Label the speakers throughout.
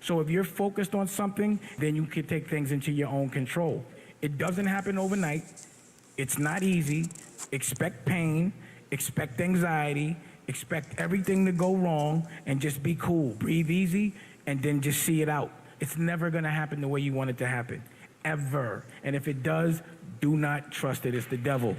Speaker 1: So if you're focused on something, then you can take things into your own control. It doesn't happen overnight. It's not easy. Expect pain, expect anxiety, expect everything to go wrong, and just be cool. Breathe easy, and then just see it out. It's never gonna happen the way you want it to happen, ever. And if it does, do not trust it. It's the devil.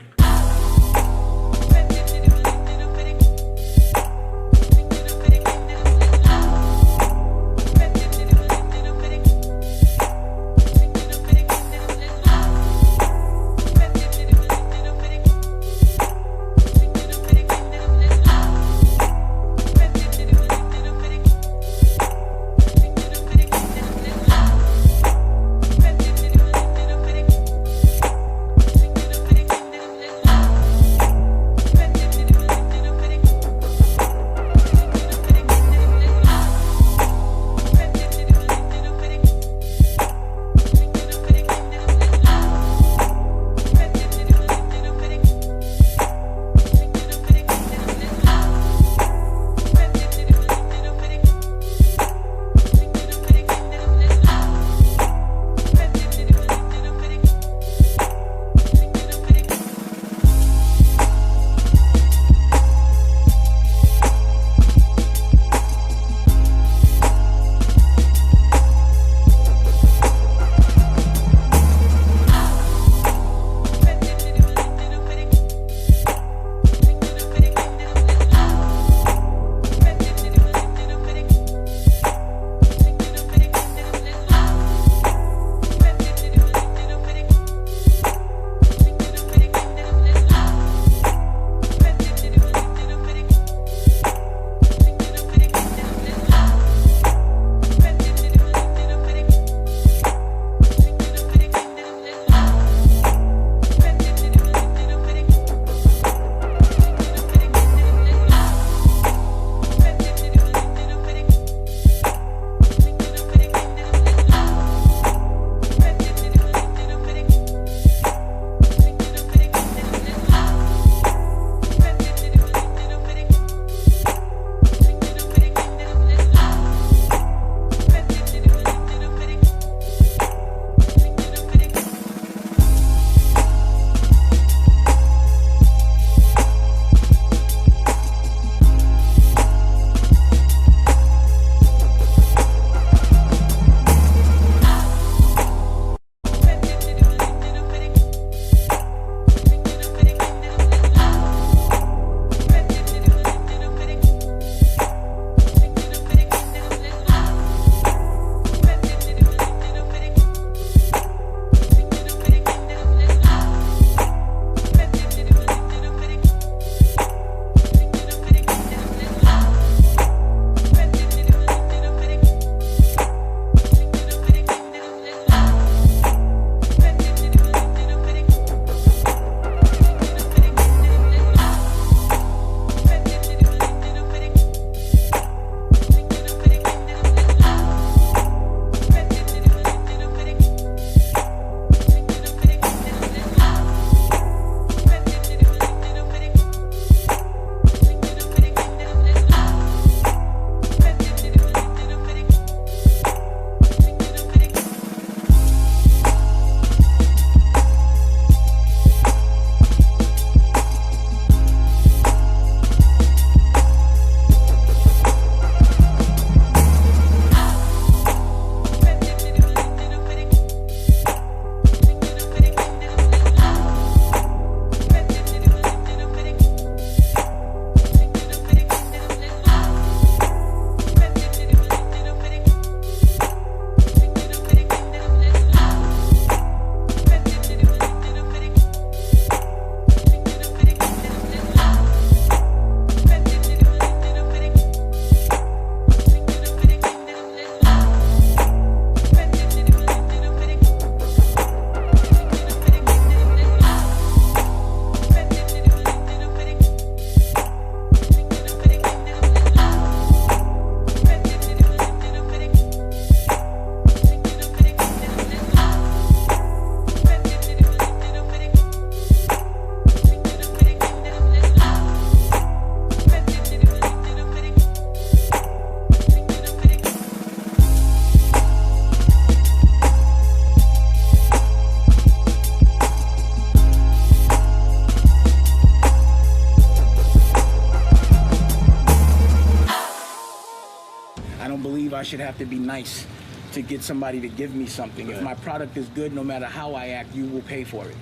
Speaker 1: should have to be nice to get somebody to give me something. Right. If my product is good, no matter how I act, you will pay for it.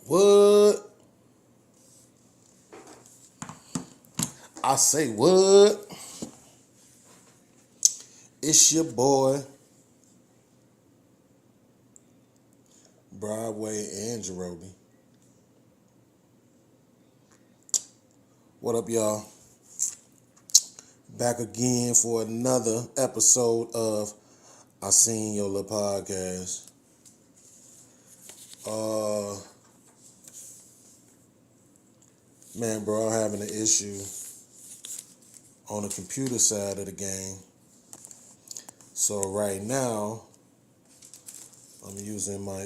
Speaker 2: What? I say what? It's your boy, Broadway and Jerobi. What up, y'all? Back again for another episode of Seen Yo Lil Podcast. Man, bro, I'm having an issue on the computer side of the game. So right now, I'm using my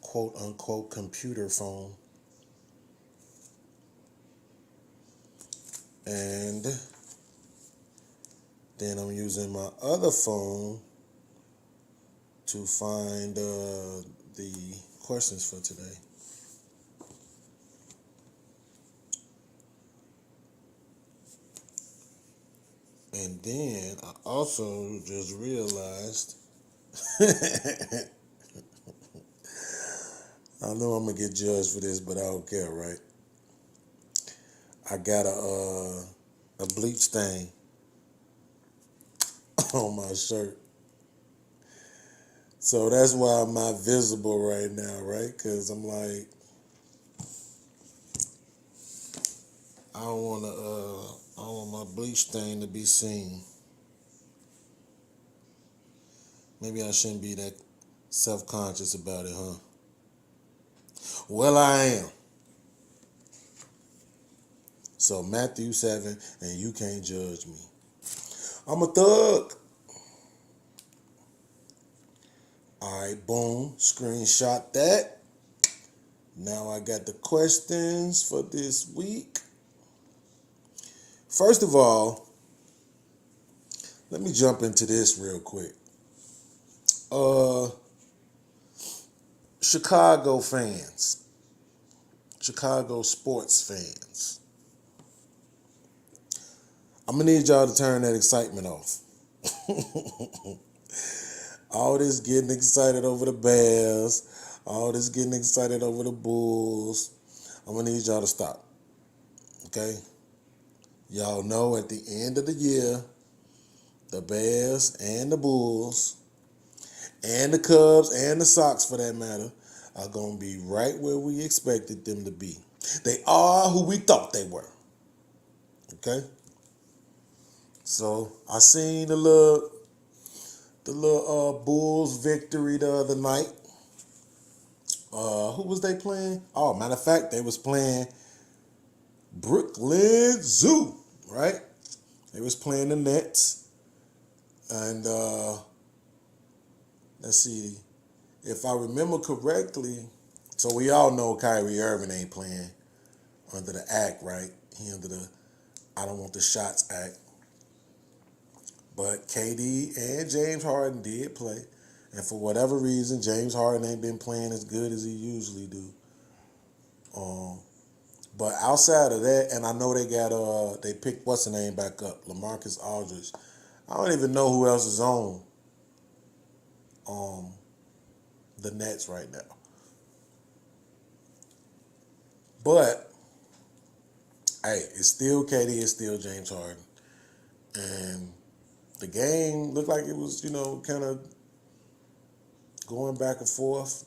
Speaker 2: quote unquote computer phone. And then I'm using my other phone to find the questions for today. And then I also just realized I know I'm gonna get judged for this, but I don't care, right? I got a bleach stain on my shirt. So that's why I'm not visible right now, right? Because I'm like, I don't want my bleach stain to be seen. Maybe I shouldn't be that self-conscious about it, huh? Well, I am. So Matthew 7, and you can't judge me. I'm a thug. All right, boom, screenshot that. Now I got the questions for this week. First of all, let me jump into this real quick. Chicago fans, Chicago sports fans, I'm gonna need y'all to turn that excitement off. All this getting excited over the Bears, all this getting excited over the Bulls, I'm gonna need y'all to stop, okay? Y'all know at the end of the year, the Bears and the Bulls and the Cubs and the Sox, for that matter, are going to be right where we expected them to be. They are who we thought they were. Okay? So, I seen the little Bulls victory the other night. Who was they playing? Oh, matter of fact, they was playing Brooklyn Zoo, right? They was playing the Nets. And, let's see, if I remember correctly, so we all know Kyrie Irving ain't playing under the act, right? He under the I don't want the shots act. But KD and James Harden did play. And for whatever reason, James Harden ain't been playing as good as he usually do. But outside of that, and I know they picked what's the name back up, LaMarcus Aldridge. I don't even know who else is on the Nets right now. But hey, it's still KD, it's still James Harden. And the game looked like it was, kind of going back and forth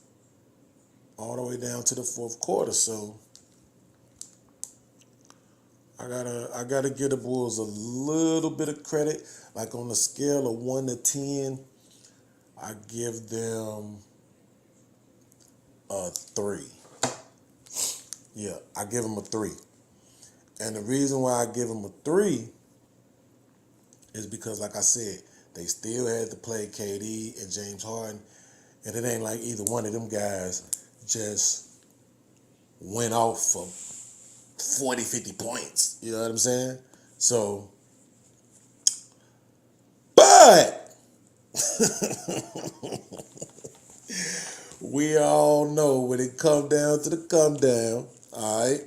Speaker 2: all the way down to the fourth quarter. So I gotta give the Bulls a little bit of credit. Like on a scale of 1 to 10, I give them a 3. Yeah, I give them a 3. And the reason why I give them a 3 is because, like I said, they still had to play KD and James Harden. And it ain't like either one of them guys just went off for 40, 50 points. You know what I'm saying? So, but We all know when it come down to the come down, all right?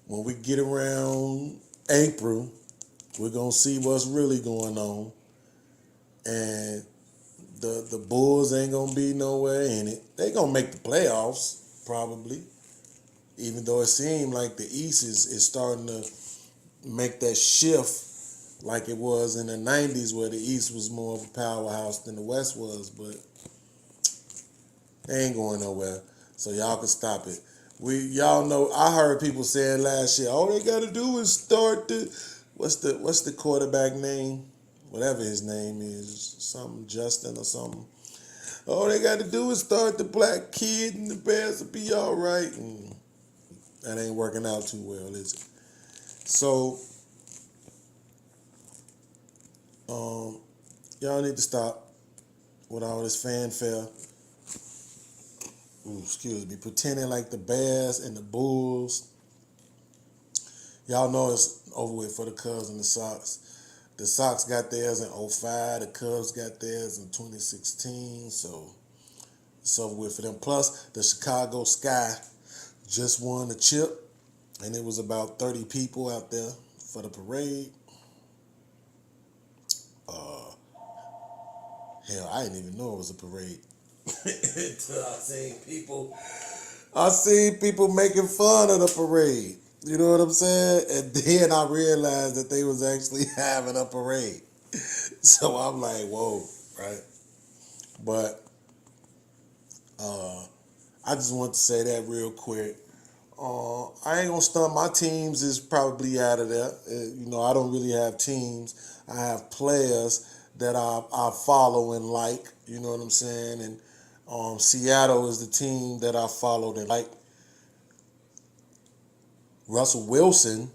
Speaker 2: When we get around April, we're going to see what's really going on. And the Bulls ain't going to be nowhere in it. They going to make the playoffs, probably. Even though it seemed like the East is starting to make that shift like it was in the 90s where the East was more of a powerhouse than the West was. But they ain't going nowhere. So y'all can stop it. Y'all know I heard people saying last year, all they gotta do is start what's the quarterback name? Whatever his name is, something Justin or something. All they gotta do is start the black kid and the Bears will be all right. And that ain't working out too well, is it? So y'all need to stop with all this fanfare. Excuse me, pretending like the Bears and the Bulls. Y'all know it's over with for the Cubs and the Sox. The Sox got theirs in 2005. The Cubs got theirs in 2016. So it's over with for them. Plus, the Chicago Sky just won the chip. And it was about 30 people out there for the parade. Hell, I didn't even know it was a parade. Until I seen people making fun of the parade. You know what I'm saying? And then I realized that they was actually having a parade. So I'm like, whoa, right? But I just want to say that real quick. I ain't gonna stunt. My teams is probably out of there. I don't really have teams. I have players that I follow and like. You know what I'm saying? And Seattle is the team that I followed and like. Russell Wilson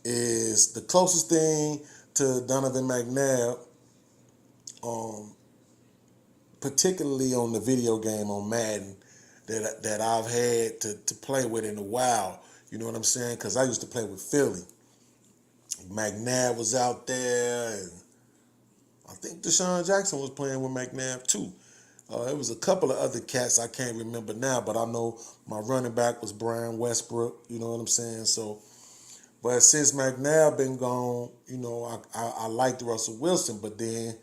Speaker 2: is the closest thing to Donovan McNabb, particularly on the video game on Madden, that I've had to play with in a while. You know what I'm saying? Because I used to play with Philly. McNabb was out there, and I think Deshaun Jackson was playing with McNabb too. There was a couple of other cats I can't remember now, but I know my running back was Brian Westbrook. You know what I'm saying? So, but since McNabb been gone, I liked Russell Wilson, but then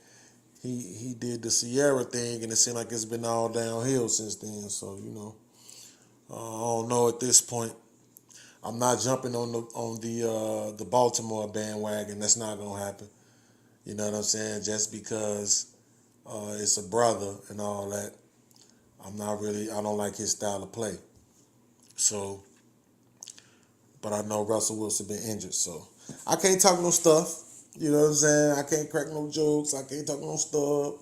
Speaker 2: he did the Sierra thing, and it seemed like it's been all downhill since then. So I don't know at this point. I'm not jumping on the Baltimore bandwagon. That's not gonna happen. You know what I'm saying? Just because it's a brother and all that, I don't like his style of play. So, but I know Russell Wilson been injured, so I can't talk no stuff. You know what I'm saying? I can't crack no jokes. I can't talk no stuff.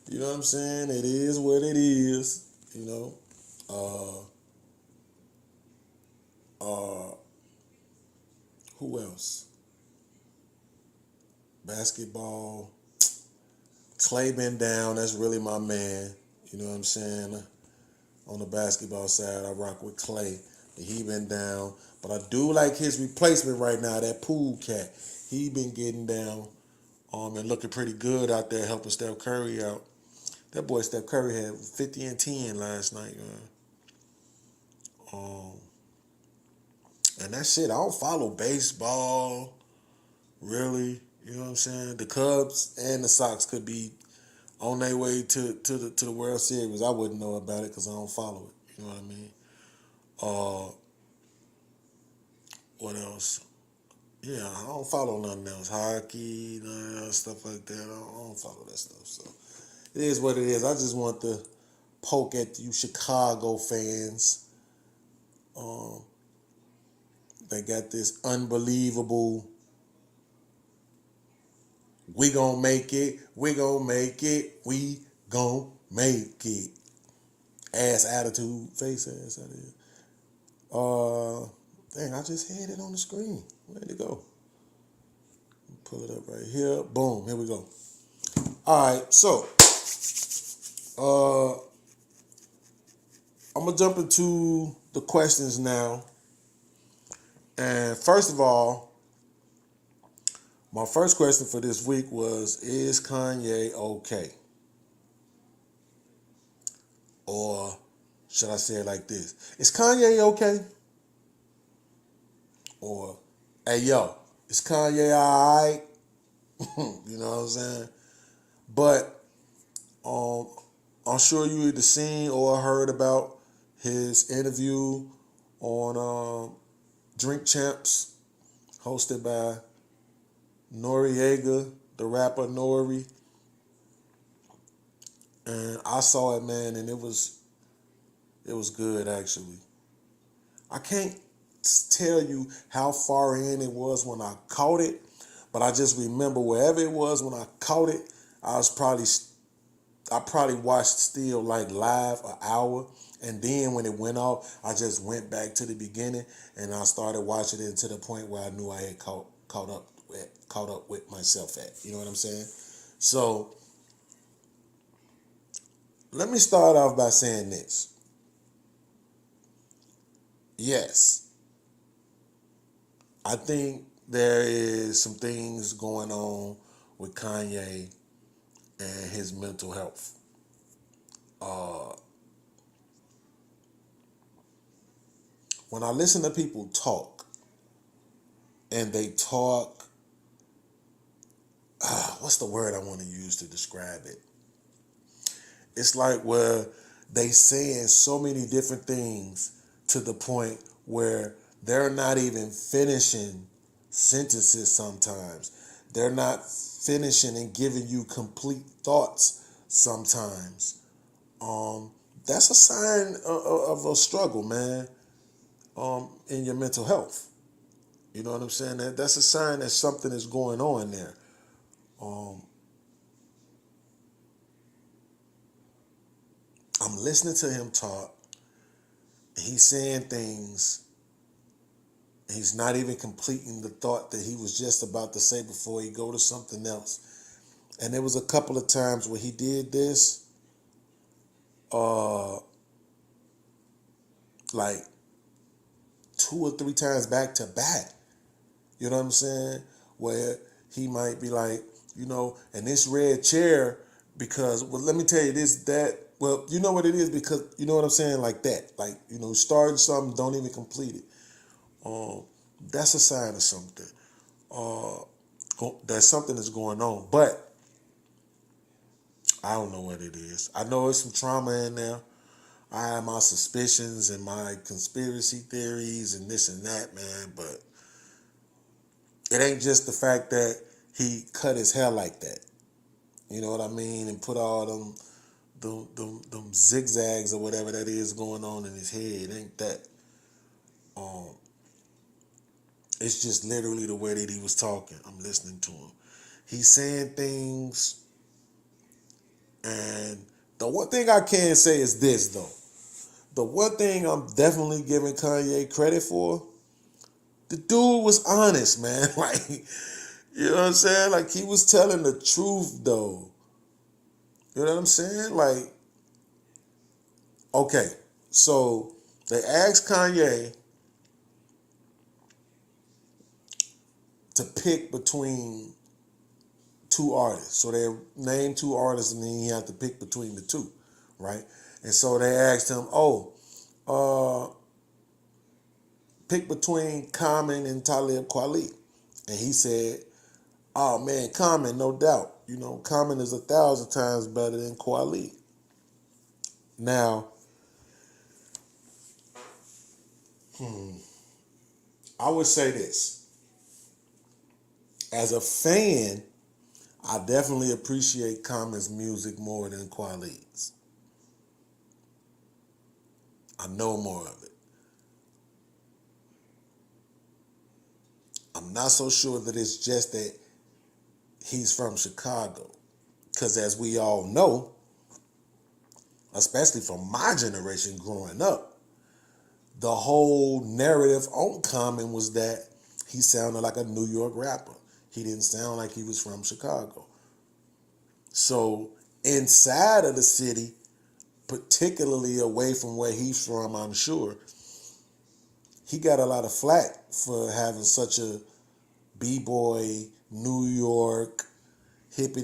Speaker 2: You know what I'm saying? It is what it is. Who else? Basketball. Clay been down. That's really my man. You know what I'm saying? On the basketball side, I rock with Clay. He been down. But I do like his replacement right now, that Poole cat. He been getting down and looking pretty good out there helping Steph Curry out. That boy Steph Curry had 50 and 10 last night, man. And that shit, I don't follow baseball, really. You know what I'm saying? The Cubs and the Sox could be on their way to the World Series. I wouldn't know about it because I don't follow it. You know what I mean? What else? Yeah, I don't follow nothing else. Hockey, none of that stuff like that. I don't follow that stuff. So it is what it is. I just want to poke at you Chicago fans. They got this unbelievable, we gonna make it, we gonna make it, we gonna make it. Ass attitude, face ass attitude. Dang, I just had it on the screen. Where'd it go? Pull it up right here. Boom, here we go. All right, so I'm gonna jump into the questions now. And first of all, my first question for this week was, is Kanye okay? Or should I say it like this? Is Kanye okay? Or, hey, yo, is Kanye all right? You know what I'm saying? But um, I'm sure you either seen or heard about his interview on Drink Champs, hosted by Noriega, the rapper Nori. And I saw it, man, and it was good actually. I can't tell you how far in it was when I caught it, but I just remember wherever it was when I caught it, I probably watched still like live an hour, and then when it went off, I just went back to the beginning and I started watching it to the point where I knew I had caught up with myself at. You know what I'm saying? So let me start off by saying this. Yes, I think there is some things going on with Kanye and his mental health. Uh, when I listen to people talk, and they talk, what's the word I want to use to describe it? It's like where they saying so many different things to the point where they're not even finishing sentences sometimes. They're not finishing and giving you complete thoughts sometimes. Um, that's a sign of a struggle, man, in your mental health. You know what I'm saying? That's a sign that something is going on there. Um, I'm listening to him talk. He's saying things. He's not even completing the thought that he was just about to say before he go to something else. And there was a couple of times where he did this, uh, like 2 or 3 times back to back. You know what I'm saying? Where he might be like, and this red chair, because, well, let me tell you this, that, well, you know what it is, because, you know what I'm saying, like that. Like, starting something, don't even complete it. Um, that's a sign of something. That something is going on. But I don't know what it is. I know there's some trauma in there. I have my suspicions and my conspiracy theories and this and that, man, but it ain't just the fact that he cut his hair like that. You know what I mean? And put all them zigzags or whatever that is going on in his head. It ain't that. Um, it's just literally the way that he was talking. I'm listening to him. He's saying things, and the one thing I can say is this, though. The one thing I'm definitely giving Kanye credit for, the dude was honest, man. Like, you know what I'm saying? Like, he was telling the truth, though. You know what I'm saying? Like, okay, so they asked Kanye to pick between two artists. So they named two artists, and then he had to pick between the two, right? And so they asked him, pick between Common and Talib Kweli. And he said, oh man, Common, no doubt. Common is 1,000 times better than Kweli. Now, I would say this. As a fan, I definitely appreciate Common's music more than Kweli's. I know more of it. I'm not so sure that it's just that he's from Chicago. Because as we all know, especially from my generation growing up, the whole narrative on Common was that he sounded like a New York rapper. He didn't sound like he was from Chicago. So inside of the city, particularly away from where he's from, I'm sure, he got a lot of flack for having such a b-boy, New York, hip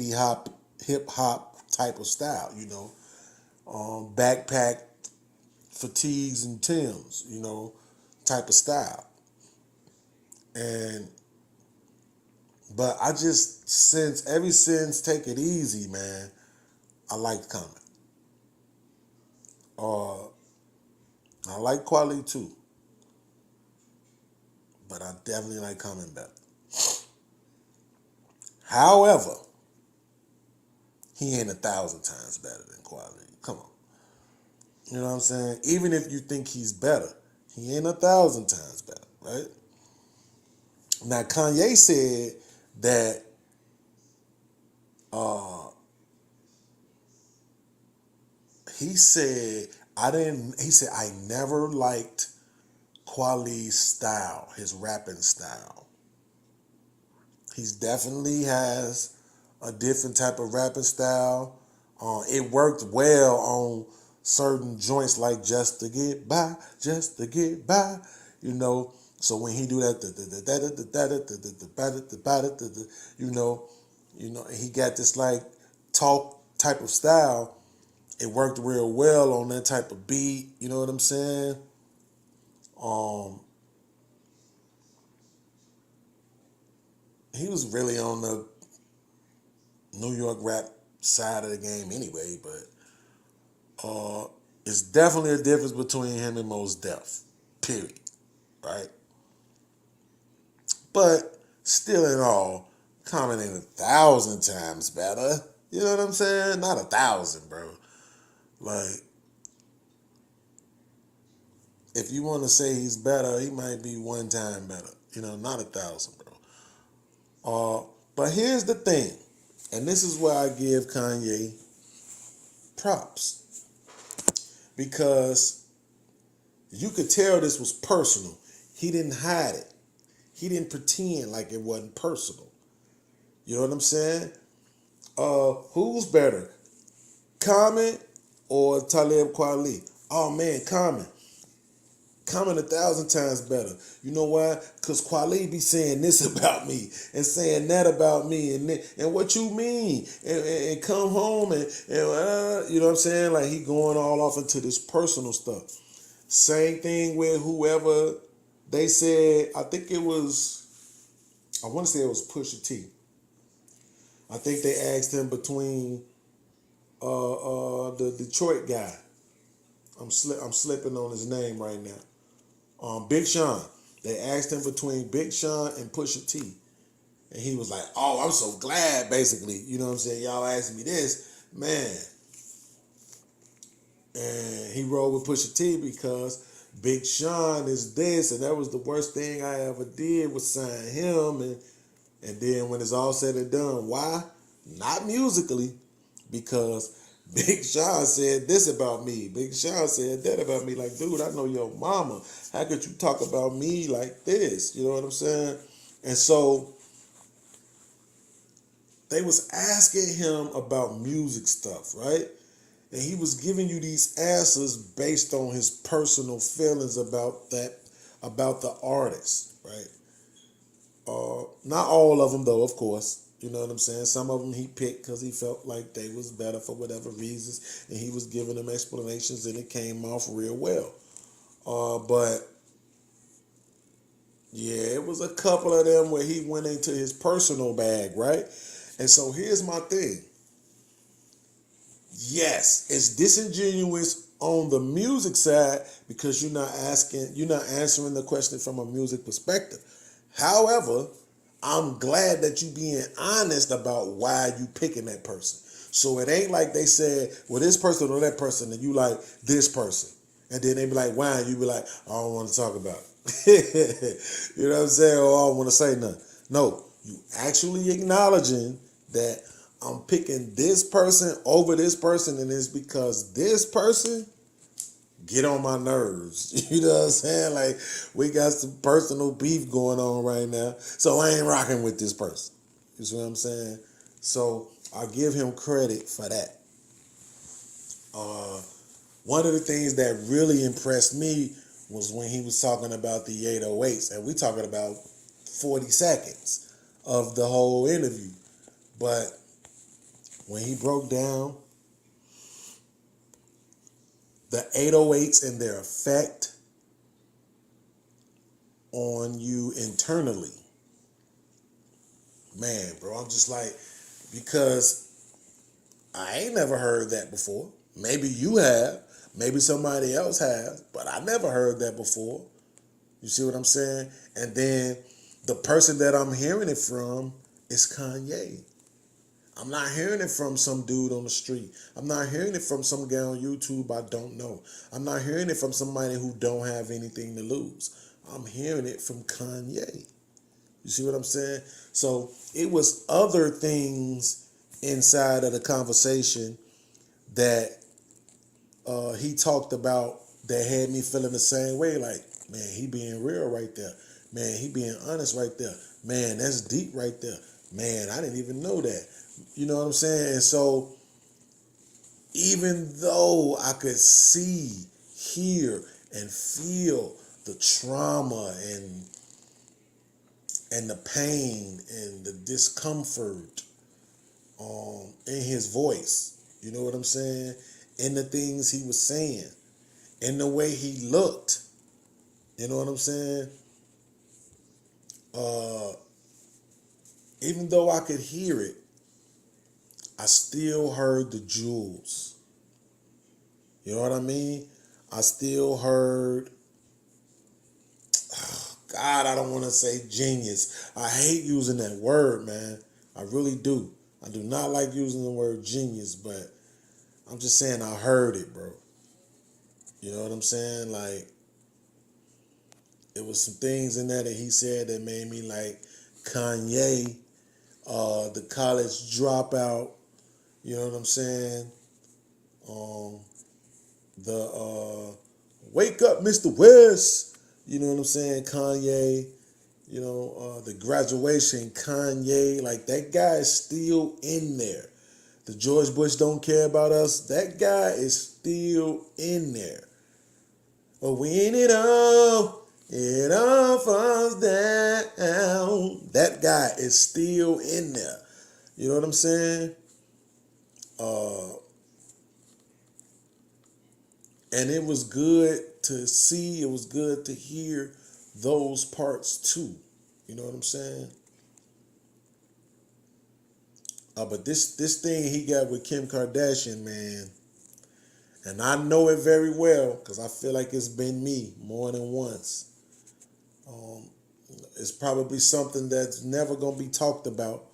Speaker 2: hop type of style, backpack fatigues and Timbs, type of style. But I just ever since Take It Easy, man, I liked Common. I like Quality too, but I definitely like Common better. However, he ain't 1,000 times better than Quality. Come on. You know what I'm saying? Even if you think he's better, he ain't 1,000 times better, right? Now, Kanye said that he said I never liked Quality's style, his rapping style. He's definitely has a different type of rapping style. It worked well on certain joints like Just to Get By, So when he do that, he got this like talk type of style. It worked real well on that type of beat. You know what I'm saying? He was really on the New York rap side of the game anyway, but it's definitely a difference between him and Mos Def, period, right? But still in all, Common ain't 1,000 times better. You know what I'm saying? Not 1,000, bro. Like, if you want to say he's better, he might be 1 time better. Not 1,000, bro. But here's the thing, and this is where I give Kanye props, because you could tell this was personal. He didn't hide it. He didn't pretend like it wasn't personal. You know what I'm saying? Who's better, Common or Talib Kweli? Oh man, Common 1,000 times better. You know why? Because Kweli be saying this about me and saying that about me and what you mean and come home and you know what I'm saying? Like he going all off into this personal stuff. Same thing with whoever they said. I want to say it was Pusha T. I think they asked him between the Detroit guy. I'm slipping on his name right now. Big Sean. They asked him between Big Sean and Pusha T. And he was like, oh, I'm so glad, basically. You know what I'm saying? Y'all asked me this. Man. And he rolled with Pusha T because Big Sean is this, and that was the worst thing I ever did was sign him. And then when it's all said and done, why? Not musically, because Big Sean said this about me. Big Sean said that about me. Like, dude, I know your mama. How could you talk about me like this? You know what I'm saying? And so they was asking him about music stuff, right? And he was giving you these answers based on his personal feelings about the artist, right? Not all of them, though, of course. You know what I'm saying? Some of them he picked because he felt like they was better for whatever reasons, and he was giving them explanations, and it came off real well. But yeah, it was a couple of them where he went into his personal bag, right? And so here's my thing. Yes, it's disingenuous on the music side because you're not answering the question from a music perspective. However, I'm glad that you being honest about why you picking that person. So it ain't like they said, well, this person or that person, and you like this person. And then they be like, why? And you be like, I don't want to talk about it. You know what I'm saying? Or I don't want to say nothing. No, you actually acknowledging that I'm picking this person over this person, and it's because this person get on my nerves. You know what I'm saying? Like, we got some personal beef going on right now, so I ain't rocking with this person. You see what I'm saying? So I give him credit for that. One of the things that really impressed me was when he was talking about the 808s, and we talking about 40 seconds of the whole interview. But when he broke down the 808s and their effect on you internally. Man, bro, I'm just like, because I ain't never heard that before. Maybe you have, maybe somebody else has, but I never heard that before. You see what I'm saying? And then the person that I'm hearing it from is Kanye. I'm not hearing it from some dude on the street. I'm not hearing it from some guy on YouTube I don't know. I'm not hearing it from somebody who don't have anything to lose. I'm hearing it from Kanye. You see what I'm saying? So it was other things inside of the conversation that he talked about that had me feeling the same way. Like, man, he being real right there. Man, he being honest right there. Man, that's deep right there. Man, I didn't even know that. You know what I'm saying? And so even though I could see, hear, and feel the trauma and the pain and the discomfort in his voice, you know what I'm saying? In the things he was saying, in the way he looked, you know what I'm saying? Even though I could hear it, I still heard the jewels. You know what I mean? I still heard, God, I don't want to say genius. I hate using that word, man. I really do. I do not like using the word genius, but I'm just saying I heard it, bro. You know what I'm saying? Like, it was some things in there that he said that made me like Kanye, the college dropout, you know what I'm saying? The wake up, Mr. West, you know what I'm saying? Kanye, you know, the graduation, Kanye, like that guy is still in there. The George Bush don't care about us, that guy is still in there. But when it all falls down, that guy is still in there. You know what I'm saying? And it was good to see, it was good to hear those parts too. You know what I'm saying? But this thing he got with Kim Kardashian, man, and I know it very well because I feel like it's been me more than once. It's probably something that's never going to be talked about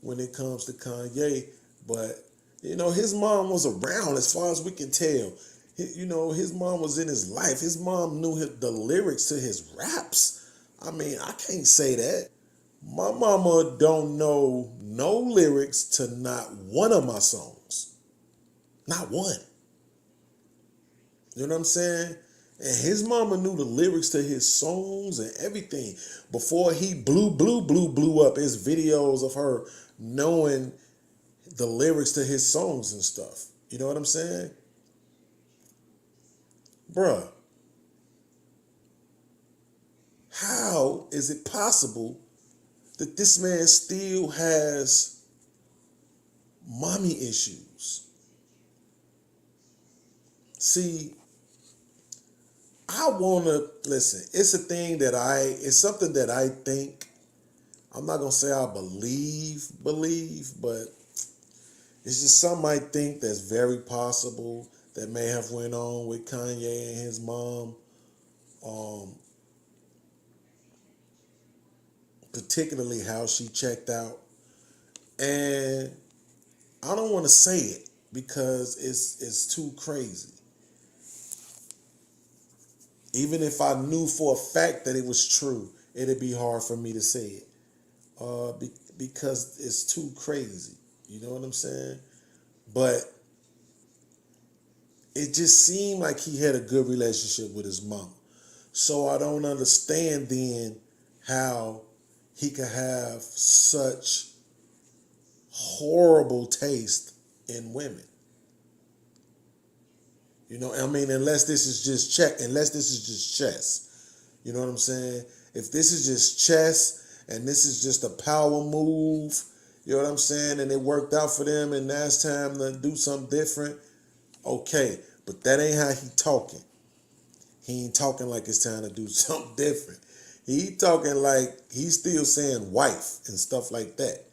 Speaker 2: when it comes to Kanye. But, you know, his mom was around as far as we can tell. You know, his mom was in his life. His mom knew the lyrics to his raps. I mean, I can't say that. My mama don't know no lyrics to not one of my songs. Not one. You know what I'm saying? And his mama knew the lyrics to his songs and everything. Before he blew up his videos of her knowing the lyrics to his songs and stuff. You know what I'm saying? Bruh, how is it possible that this man still has mommy issues? See, I want to, listen, it's a thing that it's something that I think, I'm not going to say I believe, but it's just something I think that's very possible that may have went on with Kanye and his mom. Particularly how she checked out. And I don't want to say it because it's too crazy. Even if I knew for a fact that it was true, it'd be hard for me to say it because it's too crazy. You know what I'm saying? But it just seemed like he had a good relationship with his mom. So I don't understand then how he could have such horrible taste in women. You know, I mean, unless this is just chess. You know what I'm saying? If this is just chess and this is just a power move, you know what I'm saying? And it worked out for them and now it's time to do something different. Okay. But that ain't how he talking. He ain't talking like it's time to do something different. He talking like he's still saying wife and stuff like that.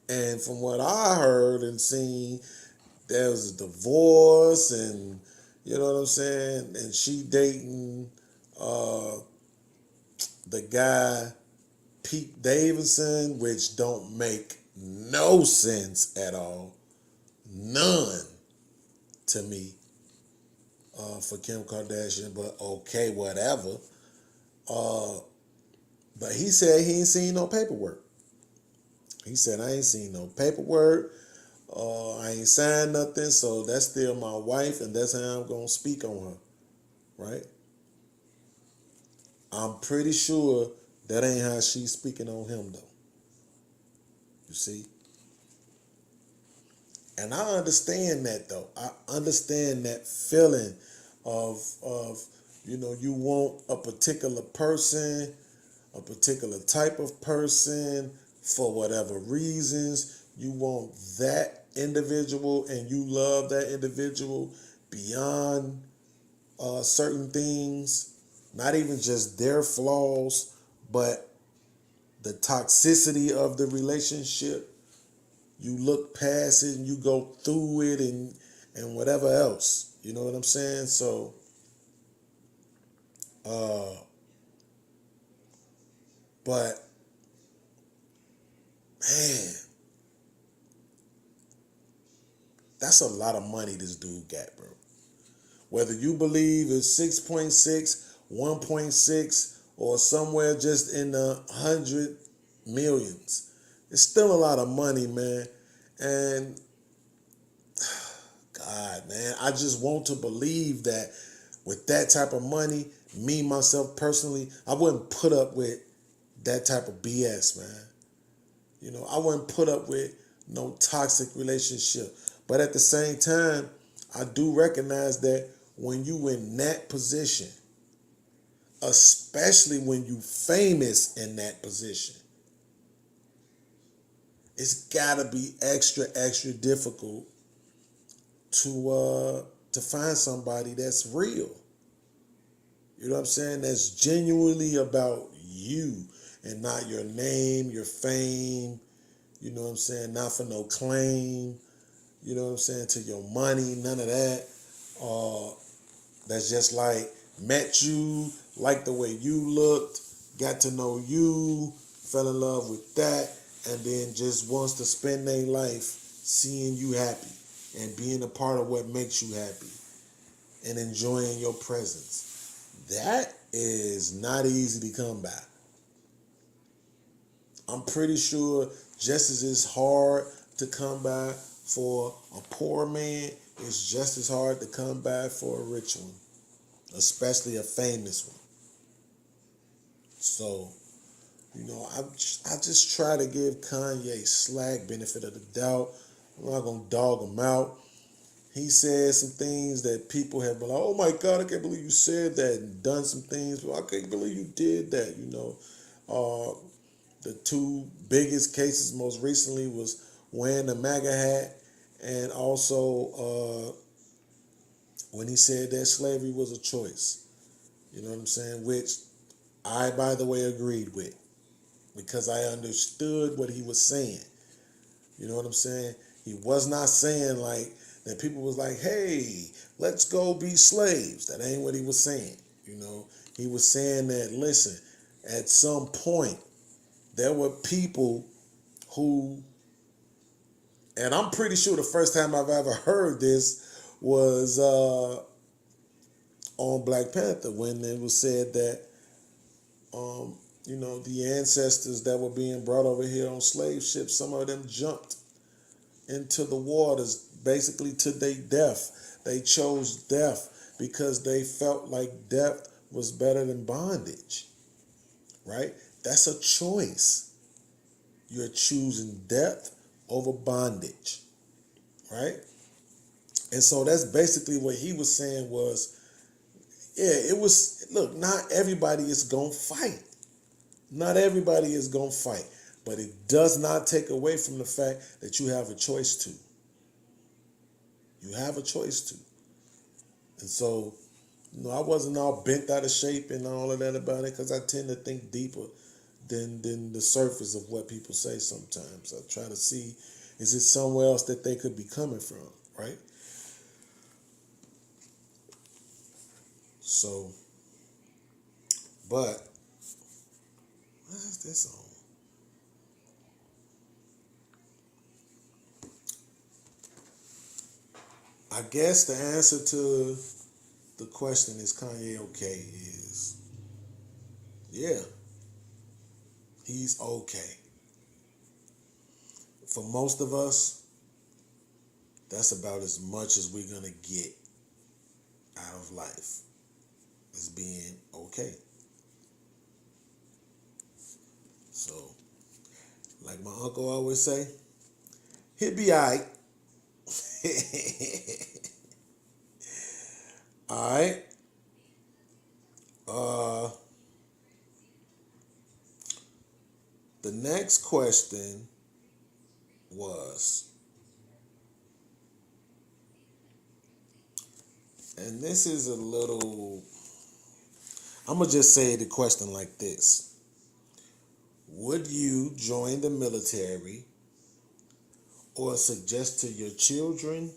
Speaker 2: And from what I heard and seen, there was a divorce and you know what I'm saying? And she dating the guy Pete Davidson, which don't make no sense at all. None to me for Kim Kardashian, but okay, whatever. But he said he ain't seen no paperwork. He said, I ain't seen no paperwork. I ain't signed nothing, so that's still my wife, and that's how I'm going to speak on her, right? I'm pretty sure that ain't how she's speaking on him, though. You see? And I understand that, though. I understand that feeling of you want a particular person, a particular type of person for whatever reasons. You want that individual and you love that individual beyond certain things, not even just their flaws, but the toxicity of the relationship. You look past it and you go through it and whatever else. You know what I'm saying? So, but man, that's a lot of money this dude got, bro. Whether you believe it's 6.6, 1.6, or somewhere just in the 100 millions, it's still a lot of money, man. And God, man, I just want to believe that with that type of money, me, myself personally, I wouldn't put up with that type of BS, man. You know, I wouldn't put up with no toxic relationship. But at the same time, I do recognize that when you in that position, especially when you famous in that position, it's gotta be extra, extra difficult to find somebody that's real. You know what I'm saying? That's genuinely about you and not your name, your fame. You know what I'm saying? Not for no claim. You know what I'm saying? To your money, none of that. That's just like met you, liked the way you looked, got to know you, fell in love with that, and then just wants to spend their life seeing you happy and being a part of what makes you happy and enjoying your presence. That is not easy to come by. I'm pretty sure just as it's hard to come by for a poor man, it's just as hard to come by for a rich one, especially a famous one. So, I just try to give Kanye slack, benefit of the doubt. I'm not gonna dog him out. He said some things that people have been like, oh my God, I can't believe you said that, and done some things, but I can't believe you did that, The two biggest cases most recently was wearing the MAGA hat and also when he said that slavery was a choice. You know what I'm saying? Which I, by the way, agreed with because I understood what he was saying. You know what I'm saying? He was not saying like that people was like, hey, let's go be slaves. That ain't what he was saying. He was saying that, listen, at some point, there were people who, and I'm pretty sure the first time I've ever heard this was on Black Panther when it was said that, the ancestors that were being brought over here on slave ships, some of them jumped into the waters basically to their death. They chose death because they felt like death was better than bondage, right? That's a choice. You're choosing death over bondage, right? And so that's basically what he was saying was, look, not everybody is going to fight. Not everybody is going to fight. But it does not take away from the fact that you have a choice to. You have a choice to. And so, I wasn't all bent out of shape and all of that about it, because I tend to think deeper than the surface of what people say sometimes. I try to see, is it somewhere else that they could be coming from, right? So, but, what is this on? I guess the answer to the question, is Kanye okay, is yeah, he's okay. For most of us, that's about as much as we're gonna get out of life, as being okay. So, like my uncle always say, he'll be alright. Alright. Uh the next question was, and this is a little, I'm gonna just say the question like this: would you join the military, or suggest to your children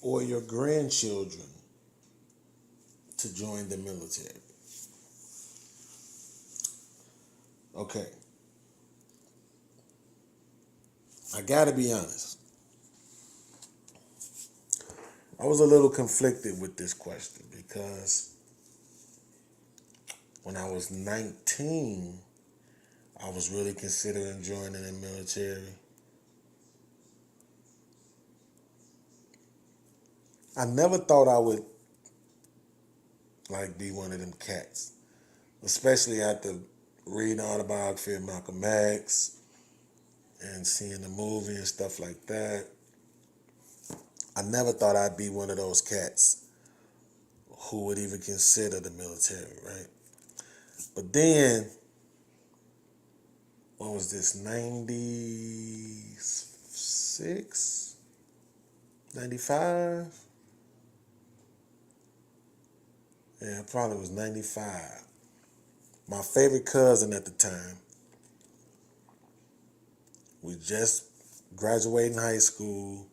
Speaker 2: or your grandchildren to join the military? Okay. I gotta be honest. I was a little conflicted with this question, because when I was 19, I was really considering joining the military. I never thought I would be one of them cats, especially after reading the autobiography of Malcolm X and seeing the movie and stuff like that. I never thought I'd be one of those cats who would even consider the military, right? But then, what was this, 96, 95? Yeah, it probably was 95. My favorite cousin at the time, we just graduated high school,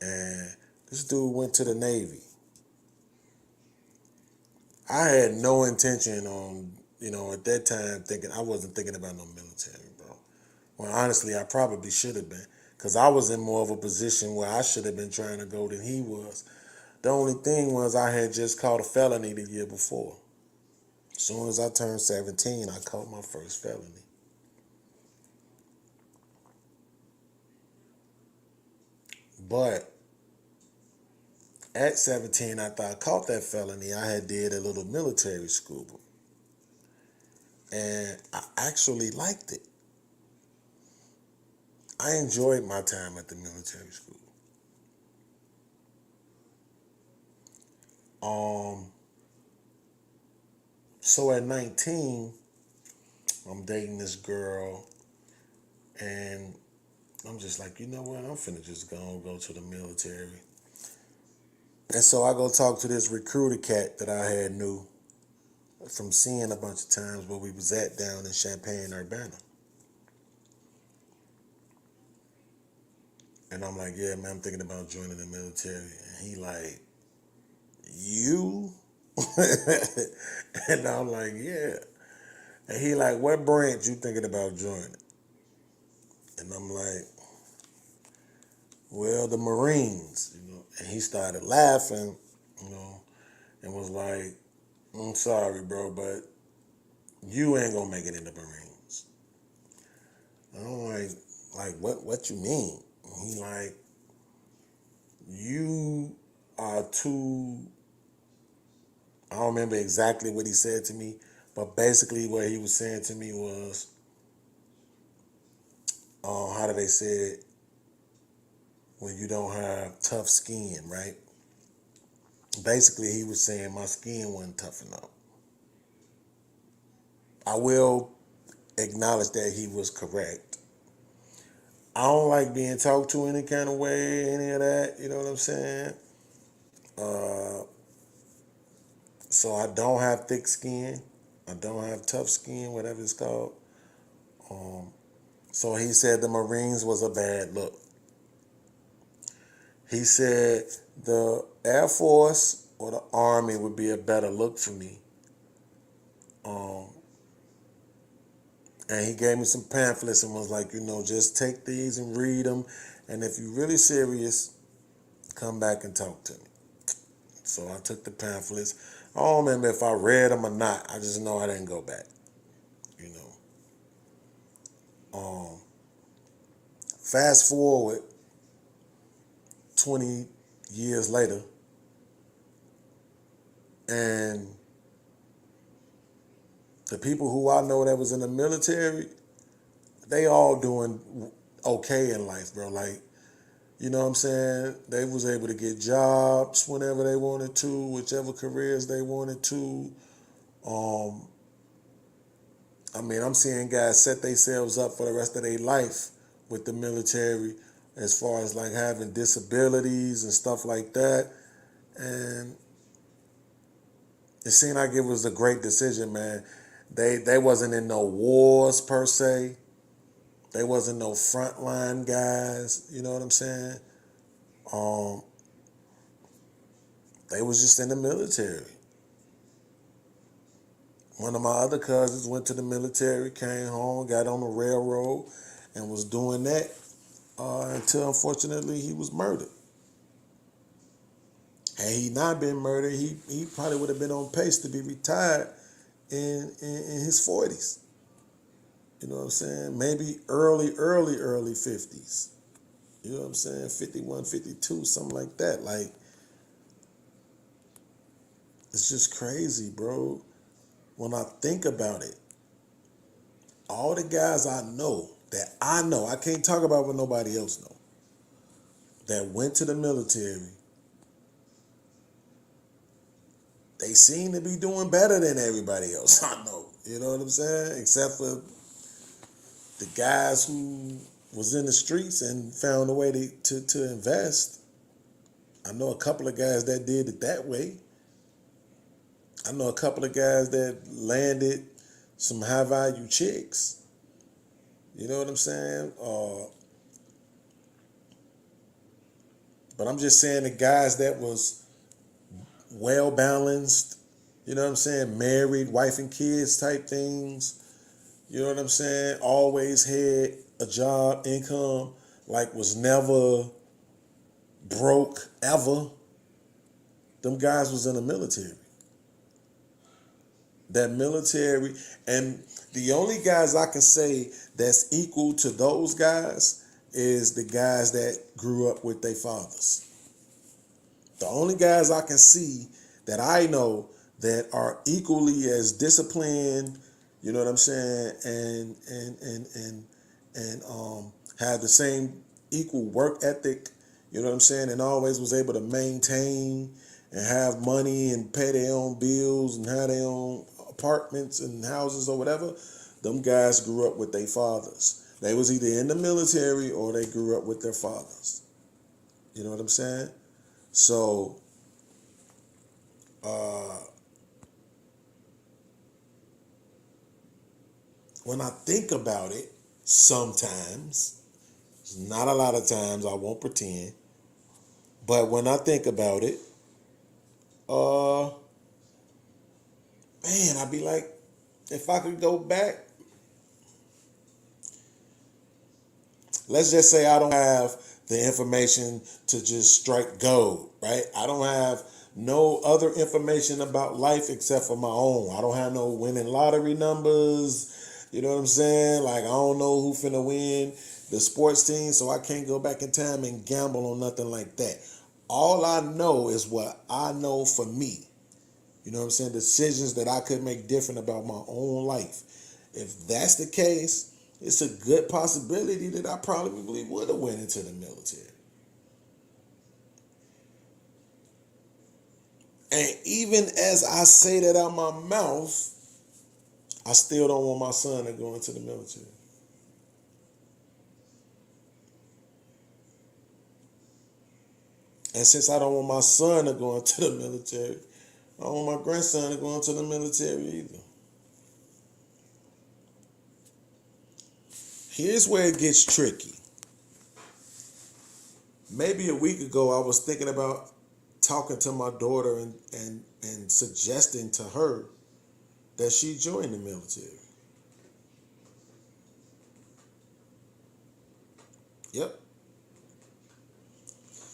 Speaker 2: and this dude went to the Navy. I had no intention on, at that time, I wasn't thinking about no military, bro. Well, honestly, I probably should have been, because I was in more of a position where I should have been trying to go than he was. The only thing was, I had just caught a felony the year before. As soon as I turned 17, I caught my first felony. But at 17, after I caught that felony, I had did a little military scuba. And I actually liked it. I enjoyed my time at the military school. So at 19, I'm dating this girl, and I'm just like, you know what? I'm finna just go to the military. And so I go talk to this recruiter cat that I had knew from seeing a bunch of times where we was at down in Champaign, Urbana. And I'm like, yeah, man, I'm thinking about joining the military. And he like, you? And I'm like, yeah. And he like, what branch you thinking about joining? And I'm like, well, the Marines. And he started laughing, and was like, I'm sorry, bro, but you ain't gonna make it in the Marines. And I'm like, what you mean? And he like, you are too, I don't remember exactly what he said to me, but basically what he was saying to me was, how do they say it? When you don't have tough skin, right? Basically, he was saying my skin wasn't tough enough. I will acknowledge that he was correct. I don't like being talked to any kind of way, any of that, you know what I'm saying? So I don't have thick skin. I don't have tough skin, whatever it's called. So he said the Marines was a bad look. He said the Air Force or the Army would be a better look for me. And he gave me some pamphlets and was like, just take these and read them. And if you're really serious, come back and talk to me. So I took the pamphlets. I don't remember if I read them or not. I just know I didn't go back. Fast forward 20 years later, and the people who I know that was in the military, they all doing okay in life, bro. Like, you know what I'm saying? They was able to get jobs whenever they wanted to, whichever careers they wanted to. I'm seeing guys set themselves up for the rest of their life with the military as far as like having disabilities and stuff like that. And it seemed like it was a great decision, man. They wasn't in no wars per se. They wasn't no frontline guys, you know what I'm saying? They was just in the military. One of my other cousins went to the military, came home, got on the railroad, and was doing that until, unfortunately, he was murdered. Had he not been murdered, he probably would have been on pace to be retired in his 40s. You know what I'm saying? Maybe early 50s. You know what I'm saying? 51, 52, something like that. Like, it's just crazy, bro. When I think about it, all the guys I know, I can't talk about what nobody else know, that went to the military, they seem to be doing better than everybody else I know. You know what I'm saying? Except for the guys who was in the streets and found a way to invest. I know a couple of guys that did it that way. I know a couple of guys that landed some high-value chicks. You know what I'm saying? But I'm just saying the guys that was well-balanced, you know what I'm saying, married, wife and kids type things, you know what I'm saying, always had a job, income, like was never broke, ever. Them guys was in the military. That military, and the only guys I can say that's equal to those guys is the guys that grew up with their fathers. The only guys I can see that I know that are equally as disciplined, you know what I'm saying, and have the same equal work ethic, you know what I'm saying, and always was able to maintain and have money and pay their own bills and have their own apartments and houses or whatever. Them guys grew up with their fathers. They was either in the military or they grew up with their fathers. You know what I'm saying? So, when I think about it, sometimes, not a lot of times, I won't pretend, but when I think about it, man, I'd be like, if I could go back, let's just say I don't have the information to just strike gold, right? I don't have no other information about life except for my own. I don't have no winning lottery numbers. You know what I'm saying? Like, I don't know who finna win the sports team, so I can't go back in time and gamble on nothing like that. All I know is what I know for me. You know what I'm saying? Decisions that I could make different about my own life. If that's the case, it's a good possibility that I probably would have went into the military. And even as I say that out my mouth, I still don't want my son to go into the military. And since I don't want my son to go into the military, I don't want my grandson to go into the military either. Here's where it gets tricky. Maybe a week ago, I was thinking about talking to my daughter and suggesting to her that she join the military. Yep.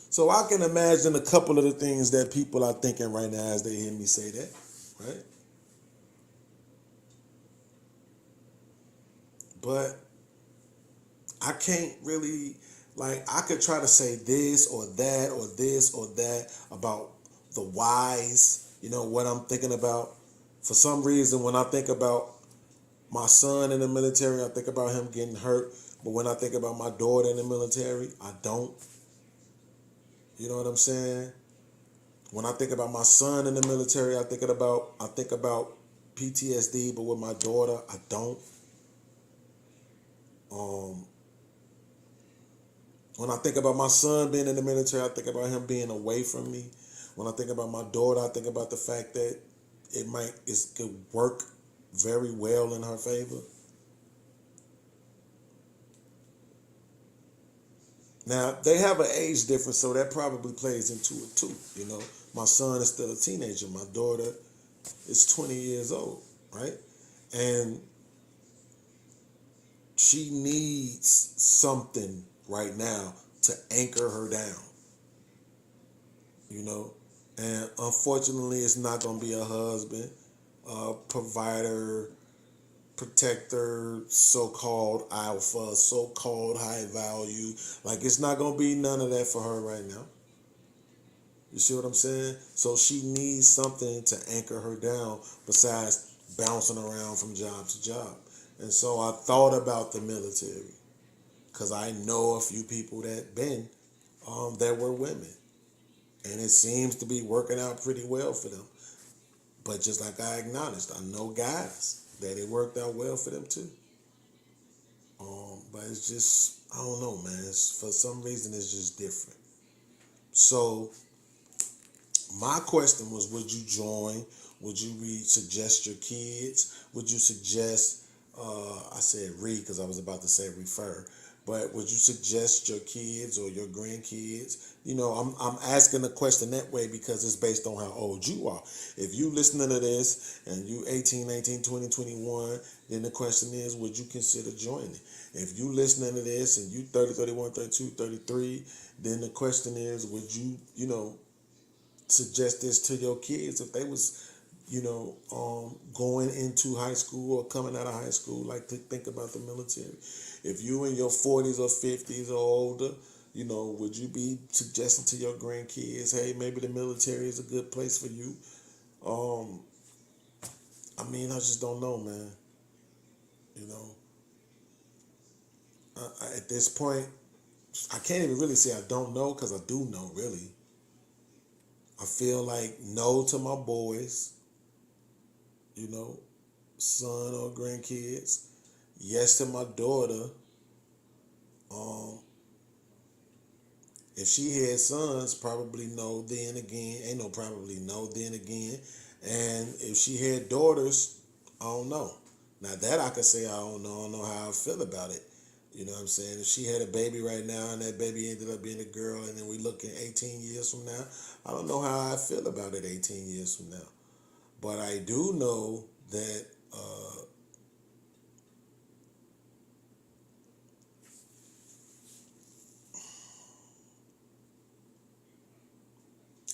Speaker 2: So I can imagine a couple of the things that people are thinking right now as they hear me say that, right? But I can't really, I could try to say this or that or this or that about the whys, what I'm thinking about. For some reason, when I think about my son in the military, I think about him getting hurt. But when I think about my daughter in the military, I don't. You know what I'm saying? When I think about my son in the military, I think about PTSD, but with my daughter, I don't. When I think about my son being in the military, I think about him being away from me. When I think about my daughter, I think about the fact that it could work very well in her favor. Now, they have an age difference, so that probably plays into it too. My son is still a teenager. My daughter is 20 years old, right? And she needs something right now to anchor her down, And unfortunately, it's not going to be a husband, provider, protector, so-called alpha, so-called high value. It's not going to be none of that for her right now. You see what I'm saying? So she needs something to anchor her down besides bouncing around from job to job. And so I thought about the military because I know a few people that were women. And it seems to be working out pretty well for them. But just like I acknowledged, I know guys that it worked out well for them too. But it's just, I don't know, man. For some reason, it's just different. So my question was, would you join? Would you suggest your kids? Would you suggest, I said read because I was about to say refer, but would you suggest your kids or your grandkids? I'm asking the question that way because it's based on how old you are. If you listening to this and you 18, 19, 20, 21, then the question is, would you consider joining? If you listening to this and you 30, 31, 32, 33, then the question is, would you, suggest this to your kids if they was, going into high school or coming out of high school, to think about the military. If you in your 40s or 50s or older, would you be suggesting to your grandkids, hey, maybe the military is a good place for you? I just don't know, man. At this point, I can't even really say I don't know because I do know, really. I feel like no to my boys, son or grandkids. Yes to my daughter. If she had sons, probably no, then again. Ain't no probably no, then again. And if she had daughters, I don't know. Now that I could say I don't know how I feel about it. You know what I'm saying? If she had a baby right now and that baby ended up being a girl and then we looking 18 years from now, I don't know how I feel about it 18 years from now. But I do know that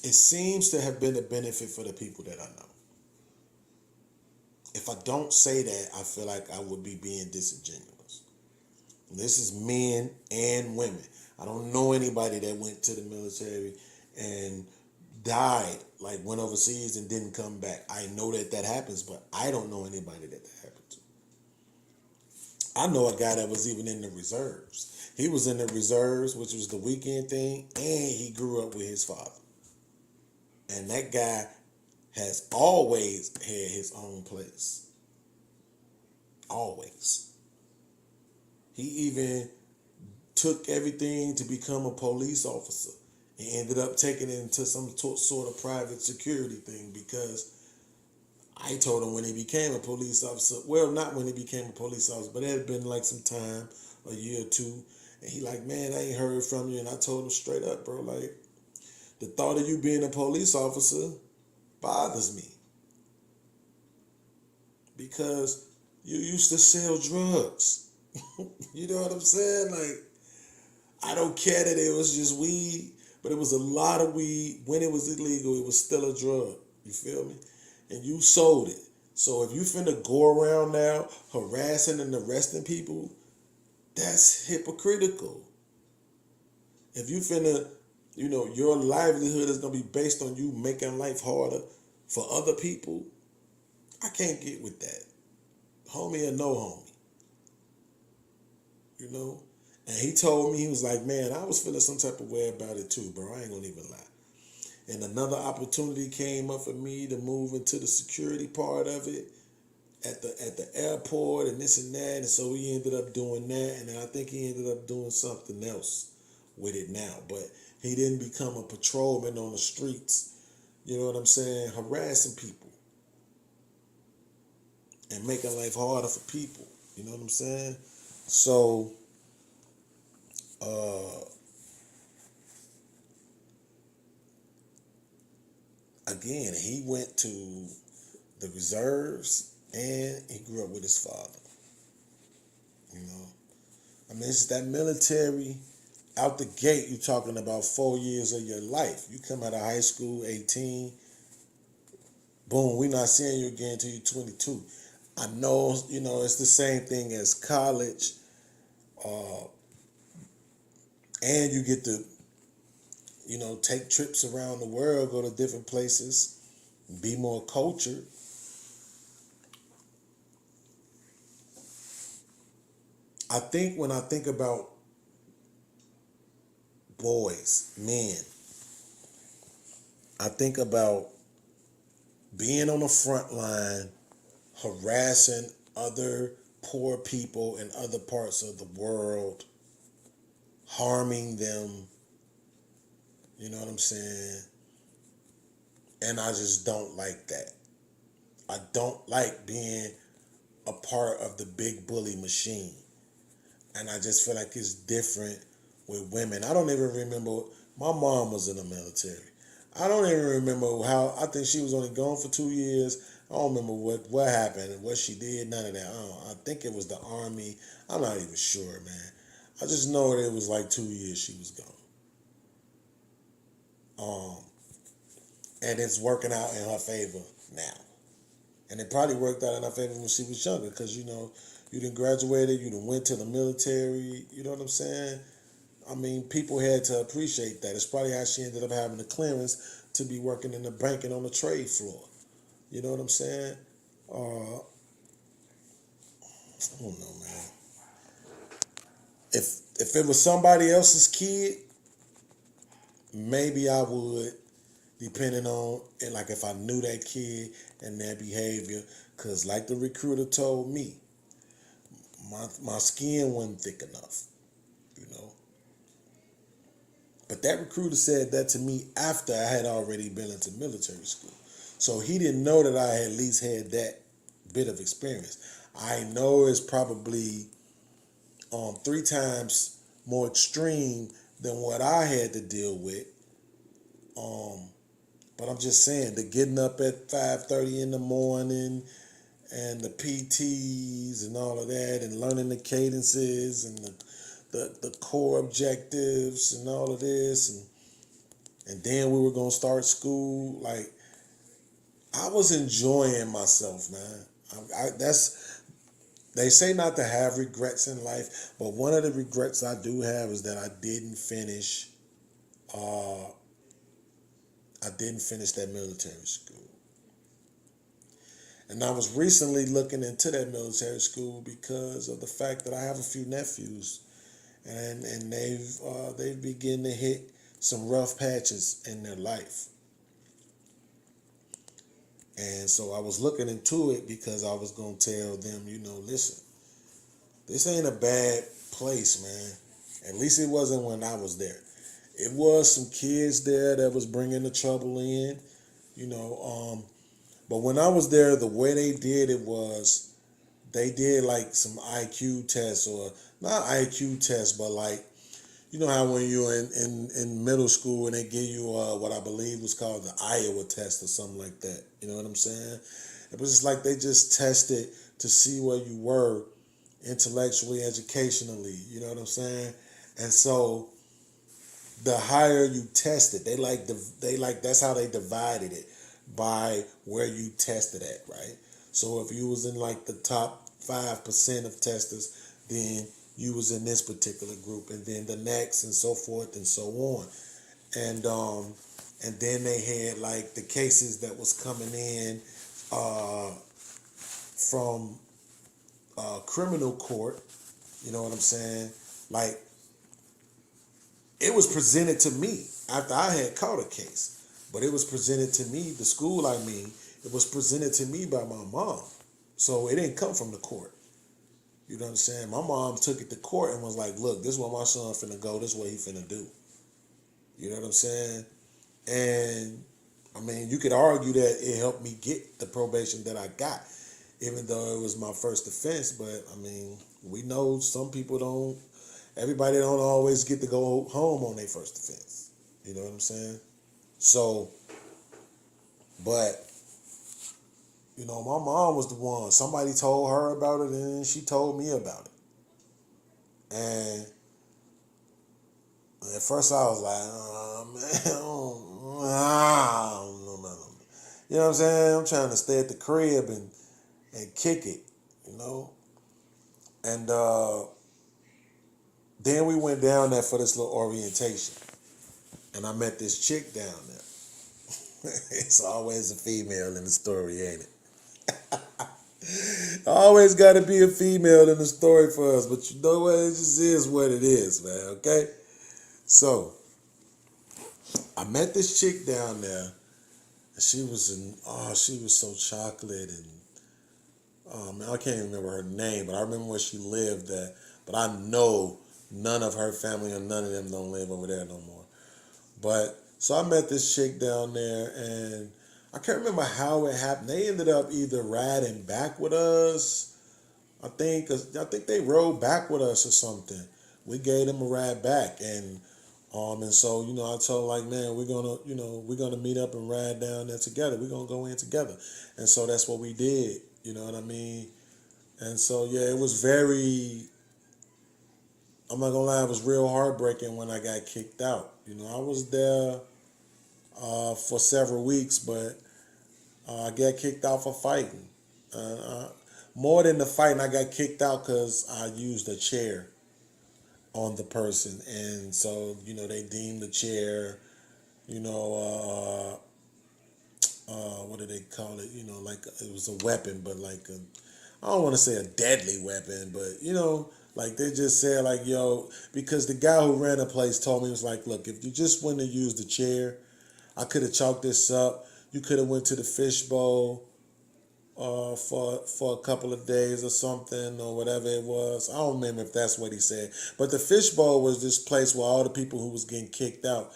Speaker 2: it seems to have been a benefit for the people that I know. If I don't say that, I feel like I would be being disingenuous. This is men and women. I don't know anybody that went to the military and died, went overseas and didn't come back. I know that happens, but I don't know anybody that happened to. I know a guy that was even in the reserves. He was in the reserves, which was the weekend thing, and he grew up with his father. And that guy has always had his own place. Always. He even took everything to become a police officer He ended up taking it into some sort of private security thing because I told him when he became a police officer, well, not when he became a police officer, but it had been like some time, a year or two. And he like, man, I ain't heard from you. And I told him straight up, bro, like, the thought of you being a police officer bothers me. Because you used to sell drugs. You know what I'm saying? Like, I don't care that it was just weed, but it was a lot of weed. When it was illegal, it was still a drug. You feel me? And you sold it. So if you finna go around now harassing and arresting people, that's hypocritical. If you finna, your livelihood is gonna be based on you making life harder for other people, I can't get with that. Homie or no homie. And he told me, he was like, man, I was feeling some type of way about it too, bro. I ain't gonna even lie. And another opportunity came up for me to move into the security part of it at the airport and this and that. And so he ended up doing that. And then I think he ended up doing something else with it now. But he didn't become a patrolman on the streets, you know what I'm saying, harassing people and making life harder for people. You know what I'm saying? So, again, he went to the reserves and he grew up with his father. It's that military out the gate. You're talking about 4 years of your life. You come out of high school, 18, boom, we're not seeing you again until you're 22. I know, it's the same thing as college, and you get to, take trips around the world, go to different places, be more cultured. I think when I think about boys, men, I think about being on the front line, harassing other poor people in other parts of the world, harming them, you know what I'm saying? And I just don't like that. I don't like being a part of the big bully machine. And I just feel like it's different with women. I don't even remember, my mom was in the military. I don't even remember how, I think she was only gone for 2 years. I don't remember what happened and what she did, none of that. I think it was the Army. I'm not even sure, man. I just know that it was like 2 years she was gone. And it's working out in her favor now. And it probably worked out in her favor when she was younger because, you done graduated, you done went to the military, you know what I'm saying? I mean, people had to appreciate that. It's probably how she ended up having the clearance to be working in the banking on the trade floor. You know what I'm saying? I don't know, man. If it was somebody else's kid, maybe I would, depending on, like if I knew that kid and their behavior. Because like the recruiter told me, my skin wasn't thick enough, But that recruiter said that to me after I had already been into military school. So he didn't know that I had at least had that bit of experience. I know it's probably 3 times more extreme than what I had to deal with. But I'm just saying, the getting up at 5:30 in the morning and the PTs and all of that and learning the cadences and the core objectives and all of this and then we were gonna start school. Like, I was enjoying myself, man. They say not to have regrets in life, but one of the regrets I do have is that I didn't finish that military school. And I was recently looking into that military school because of the fact that I have a few nephews, and they've begun to hit some rough patches in their life. And so I was looking into it because I was going to tell them, listen, this ain't a bad place, man. At least it wasn't when I was there. it was some kids there that was bringing the trouble in, but when I was there, the way they did it was they did like some IQ tests, or not IQ tests, but like, you know how when you're in middle school and they give you what I believe was called the Iowa test or something like that. You know what I'm saying? It was just like they just tested to see where you were intellectually, educationally. You know what I'm saying? And so the higher you tested, they like that's how they divided it, by where you tested at, right? So if you was in like the top 5% of testers, then you was in this particular group, and then the next, and so forth and so on. And then they had like the cases that was coming in from criminal court. You know what I'm saying? Like, it was presented to me after I had caught a case, but it was presented to me, the school I mean, it was presented to me by my mom. So it didn't come from the court. You know what I'm saying? My mom took it to court and was like, look, this is where my son finna go, this is what he finna do. You know what I'm saying? And I mean, you could argue that it helped me get the probation that I got, even though it was my first offense. But I mean, we know some people don't, everybody don't always get to go home on their first offense. You know what I'm saying? So, but, my mom was the one. Somebody told her about it, and then she told me about it. And at first I was like, oh, man, I don't know nothing. You know what I'm saying? I'm trying to stay at the crib and kick it, And then we went down there for this little orientation. And I met this chick down there. It's always a female in the story, ain't it? Always got to be a female in the story for us. But you know what? It just is what it is, man, okay? So, I met this chick down there. And she was so chocolate. And I can't even remember her name, but I remember where she lived at. But I know none of her family or none of them don't live over there no more. But so I met this chick down there, and I can't remember how it happened. They ended up either riding back with us. I think they rode back with us or something. We gave them a ride back, and so I told her, like, man, we're gonna meet up and ride down there together. We're gonna go in together, and so that's what we did. You know what I mean? And so yeah, it was very. I'm not gonna lie, it was real heartbreaking when I got kicked out. I was there for several weeks, but I got kicked out for fighting. More than the fighting, I got kicked out because I used a chair on the person, and so they deemed the chair, what do they call it? Like it was a weapon, but like I don't want to say a deadly weapon, but like they just said, like, yo, because the guy who ran the place told me, he was like, look, if you just wouldn't have used the chair, I could have chalked this up. You could have went to the fishbowl for a couple of days or something, or whatever it was. I don't remember if that's what he said. But the fishbowl was this place where all the people who was getting kicked out,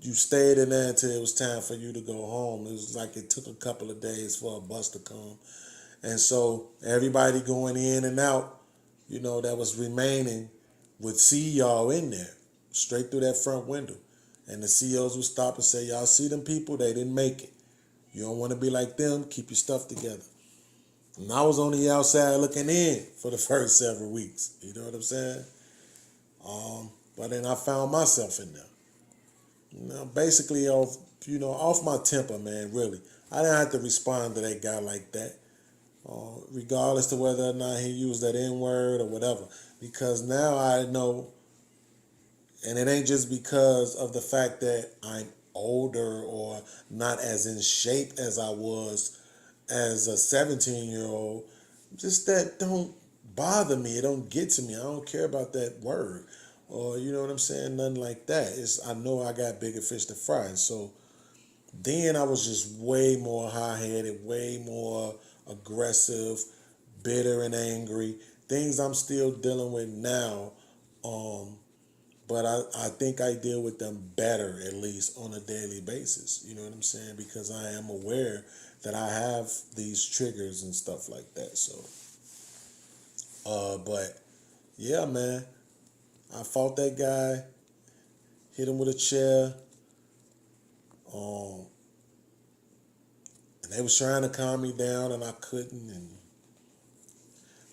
Speaker 2: you stayed in there until it was time for you to go home. It was like it took a couple of days for a bus to come. And so everybody going in and out, that was remaining would see y'all in there, straight through that front window. And the COs would stop and say, y'all see them people? They didn't make it. You don't want to be like them. Keep your stuff together. And I was on the outside looking in for the first several weeks. You know what I'm saying? But then I found myself in there. Basically off my temper, man, really. I didn't have to respond to that guy like that. Regardless to whether or not he used that N-word or whatever. Because now I know, and it ain't just because of the fact that I'm older or not as in shape as I was as a 17-year-old, just that don't bother me. It don't get to me. I don't care about that word. Or, you know what I'm saying? Nothing like that. I know I got bigger fish to fry. And so then I was just way more high-headed, way more aggressive, bitter and angry. Things I'm still dealing with now. but I think I deal with them better, at least on a daily basis. You know what I'm saying? Because I am aware that I have these triggers and stuff like that. So, but yeah, man, I fought that guy, hit him with a chair, um, and they was trying to calm me down, and I couldn't, and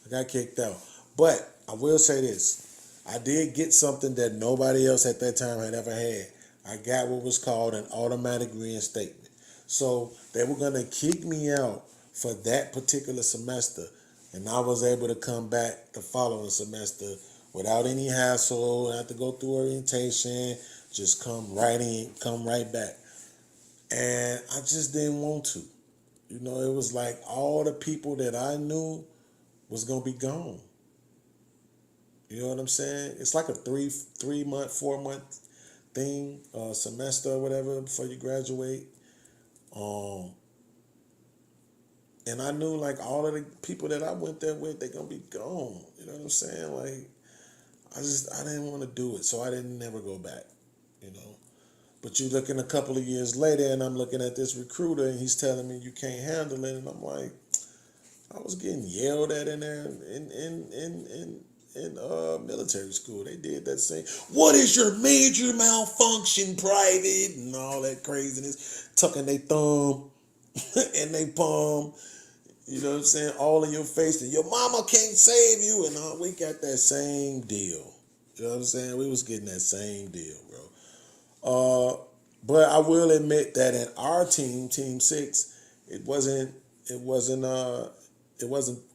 Speaker 2: I got kicked out. But I will say this. I did get something that nobody else at that time had ever had. I got what was called an automatic reinstatement. So they were going to kick me out for that particular semester, and I was able to come back the following semester without any hassle, not have to go through orientation, just come right in, come right back. And I just didn't want to. You know, it was like all the people that I knew was going to be gone. You know what I'm saying? It's like a 3-month, 4-month thing, semester or whatever before you graduate. And I knew like all of the people that I went there with, they're gonna be gone. You know what I'm saying? Like I didn't want to do it, so I didn't never go back. You know. But you looking a couple of years later, and I'm looking at this recruiter, and he's telling me you can't handle it, and I'm like, I was getting yelled at in there in military school. They did that same, what is your major malfunction, private, and all that craziness, tucking their thumb and they palm, you know what I'm saying, all in your face, and your mama can't save you, and we got that same deal. You know what I'm saying? We was getting that same deal, bro. But I will admit that at our team, Team 6, it wasn't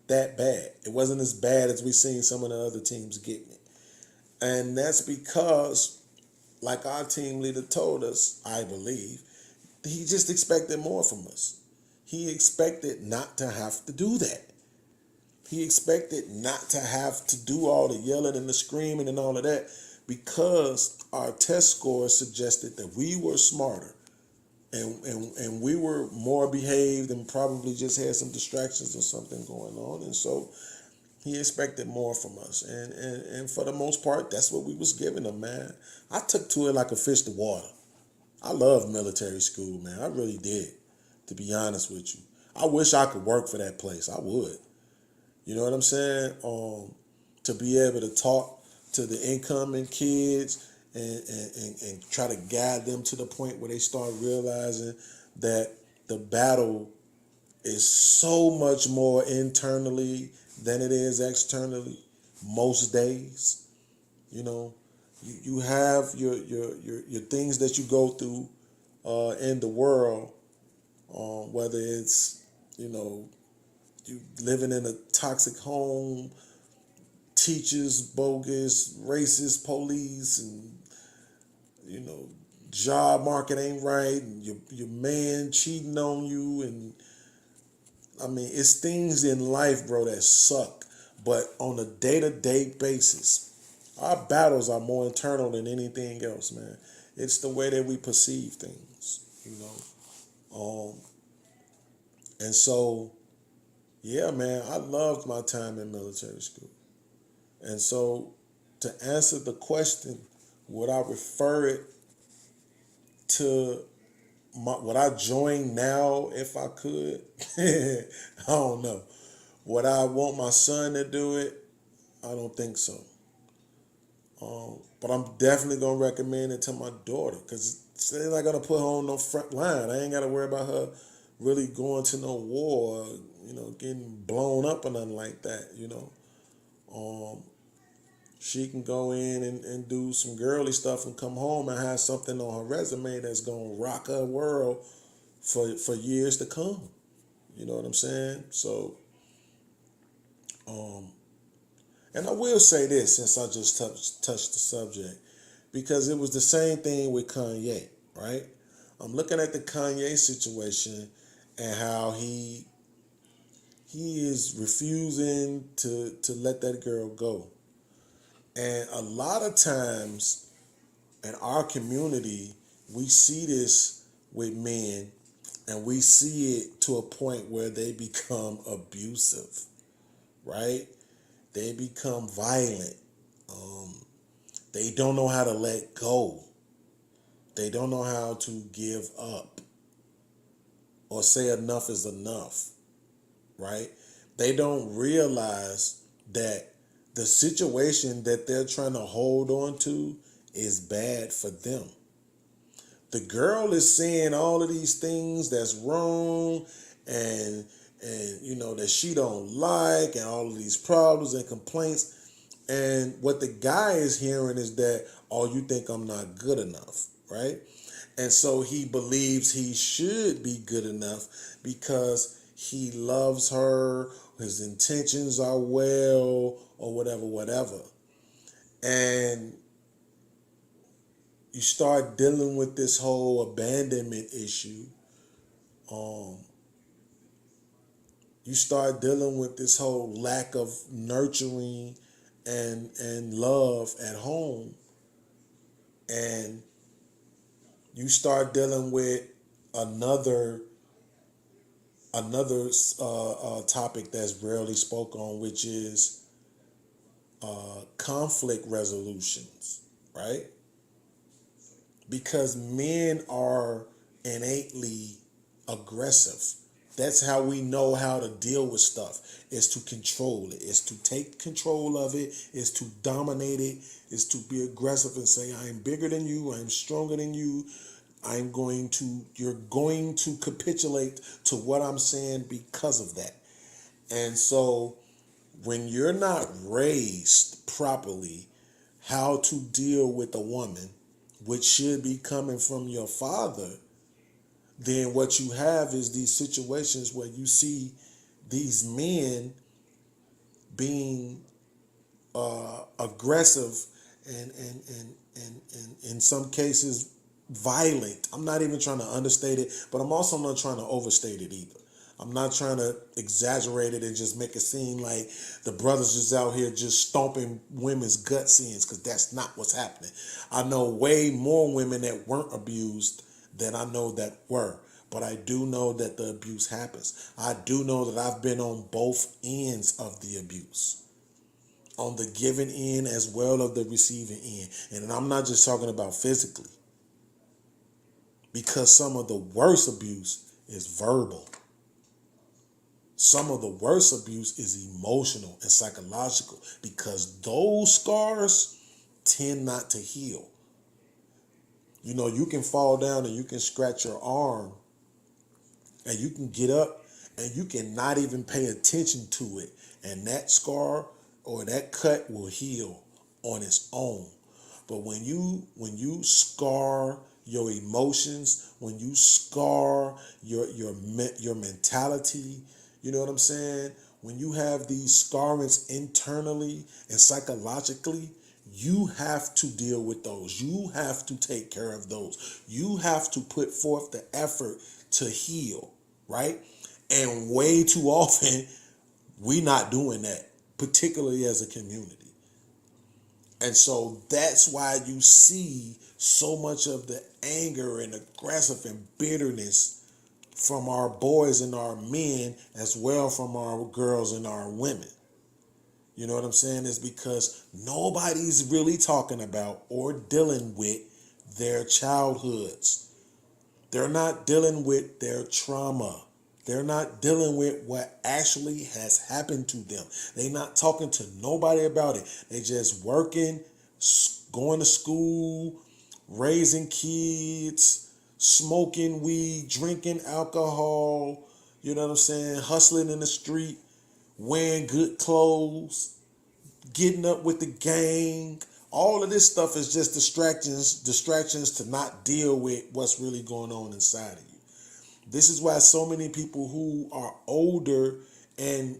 Speaker 2: that bad. It wasn't as bad as we seen some of the other teams getting it. And that's because, like our team leader told us, I believe, he just expected more from us. He expected not to have to do that. He expected not to have to do all the yelling and the screaming and all of that, because our test scores suggested that we were smarter and we were more behaved and probably just had some distractions or something going on. And so he expected more from us. And for the most part, that's what we was giving him, man. I took to it like a fish to water. I love military school, man. I really did, to be honest with you. I wish I could work for that place. I would. You know what I'm saying? To be able to talk to the incoming kids and try to guide them to the point where they start realizing that the battle is so much more internally than it is externally most days. You know, you have your things that you go through in the world, whether it's, you know, you living in a toxic home, teachers bogus, racist police, and, you know, job market ain't right, and your man cheating on you, and I mean, it's things in life, bro, that suck. But on a day-to-day basis, our battles are more internal than anything else, man. It's the way that we perceive things, you know. And so, yeah, man, I loved my time in military school. And so, to answer the question, would I refer it to would I join now if I could? I don't know. Would I want my son to do it? I don't think so. But I'm definitely going to recommend it to my daughter, because they're not going to put her on no front line. I ain't got to worry about her really going to no war, or, you know, getting blown up or nothing like that, you know. She can go in and do some girly stuff and come home and have something on her resume that's going to rock her world for years to come. You know what I'm saying? So, and I will say this, since I just touched the subject, because it was the same thing with Kanye, right? I'm looking at the Kanye situation and how he is refusing to let that girl go. And a lot of times in our community, we see this with men, and we see it to a point where they become abusive, right? They become violent. They don't know how to let go. They don't know how to give up or say enough is enough, right? They don't realize that the situation that they're trying to hold on to is bad for them. The girl is saying all of these things that's wrong and that she don't like, and all of these problems and complaints. And what the guy is hearing is that, oh, you think I'm not good enough, right? And so he believes he should be good enough because he loves her, his intentions are well, or whatever. And you start dealing with this whole abandonment issue. You start dealing with this whole lack of nurturing and love at home. And you start dealing with another topic that's rarely spoke on, which is conflict resolutions, right? Because men are innately aggressive. That's how we know how to deal with stuff, is to control it, is to take control of it, is to dominate it, is to be aggressive and say, I'm bigger than you, I'm stronger than you, you're going to capitulate to what I'm saying because of that. And so when you're not raised properly how to deal with a woman, which should be coming from your father, then what you have is these situations where you see these men being aggressive and in some cases violent. I'm not even trying to understate it, but I'm also not trying to overstate it either. I'm not trying to exaggerate it and just make it seem like the brothers is out here just stomping women's guts in, because that's not what's happening. I know way more women that weren't abused than I know that were. But I do know that the abuse happens. I do know that I've been on both ends of the abuse, on the giving end as well as the receiving end. And I'm not just talking about physically, because some of the worst abuse is verbal. Some of the worst abuse is emotional and psychological, because those scars tend not to heal. You can fall down and you can scratch your arm and you can get up and you can not even pay attention to it, and that scar or that cut will heal on its own. But when you scar your emotions, when you scar your mentality, you know what I'm saying? When you have these scarrings internally and psychologically, you have to deal with those. You have to take care of those. You have to put forth the effort to heal, right? And way too often, we not doing that, particularly as a community. And so that's why you see so much of the anger and aggressive and bitterness from our boys and our men, as well from our girls and our women. You know what I'm saying? It's because nobody's really talking about or dealing with their childhoods. They're not dealing with their trauma. They're not dealing with what actually has happened to them. They're not talking to nobody about it. They just working, going to school, raising kids, smoking weed, drinking alcohol, you know what I'm saying, hustling in the street, wearing good clothes, getting up with the gang. All of this stuff is just distractions to not deal with what's really going on inside of you. This is why so many people who are older and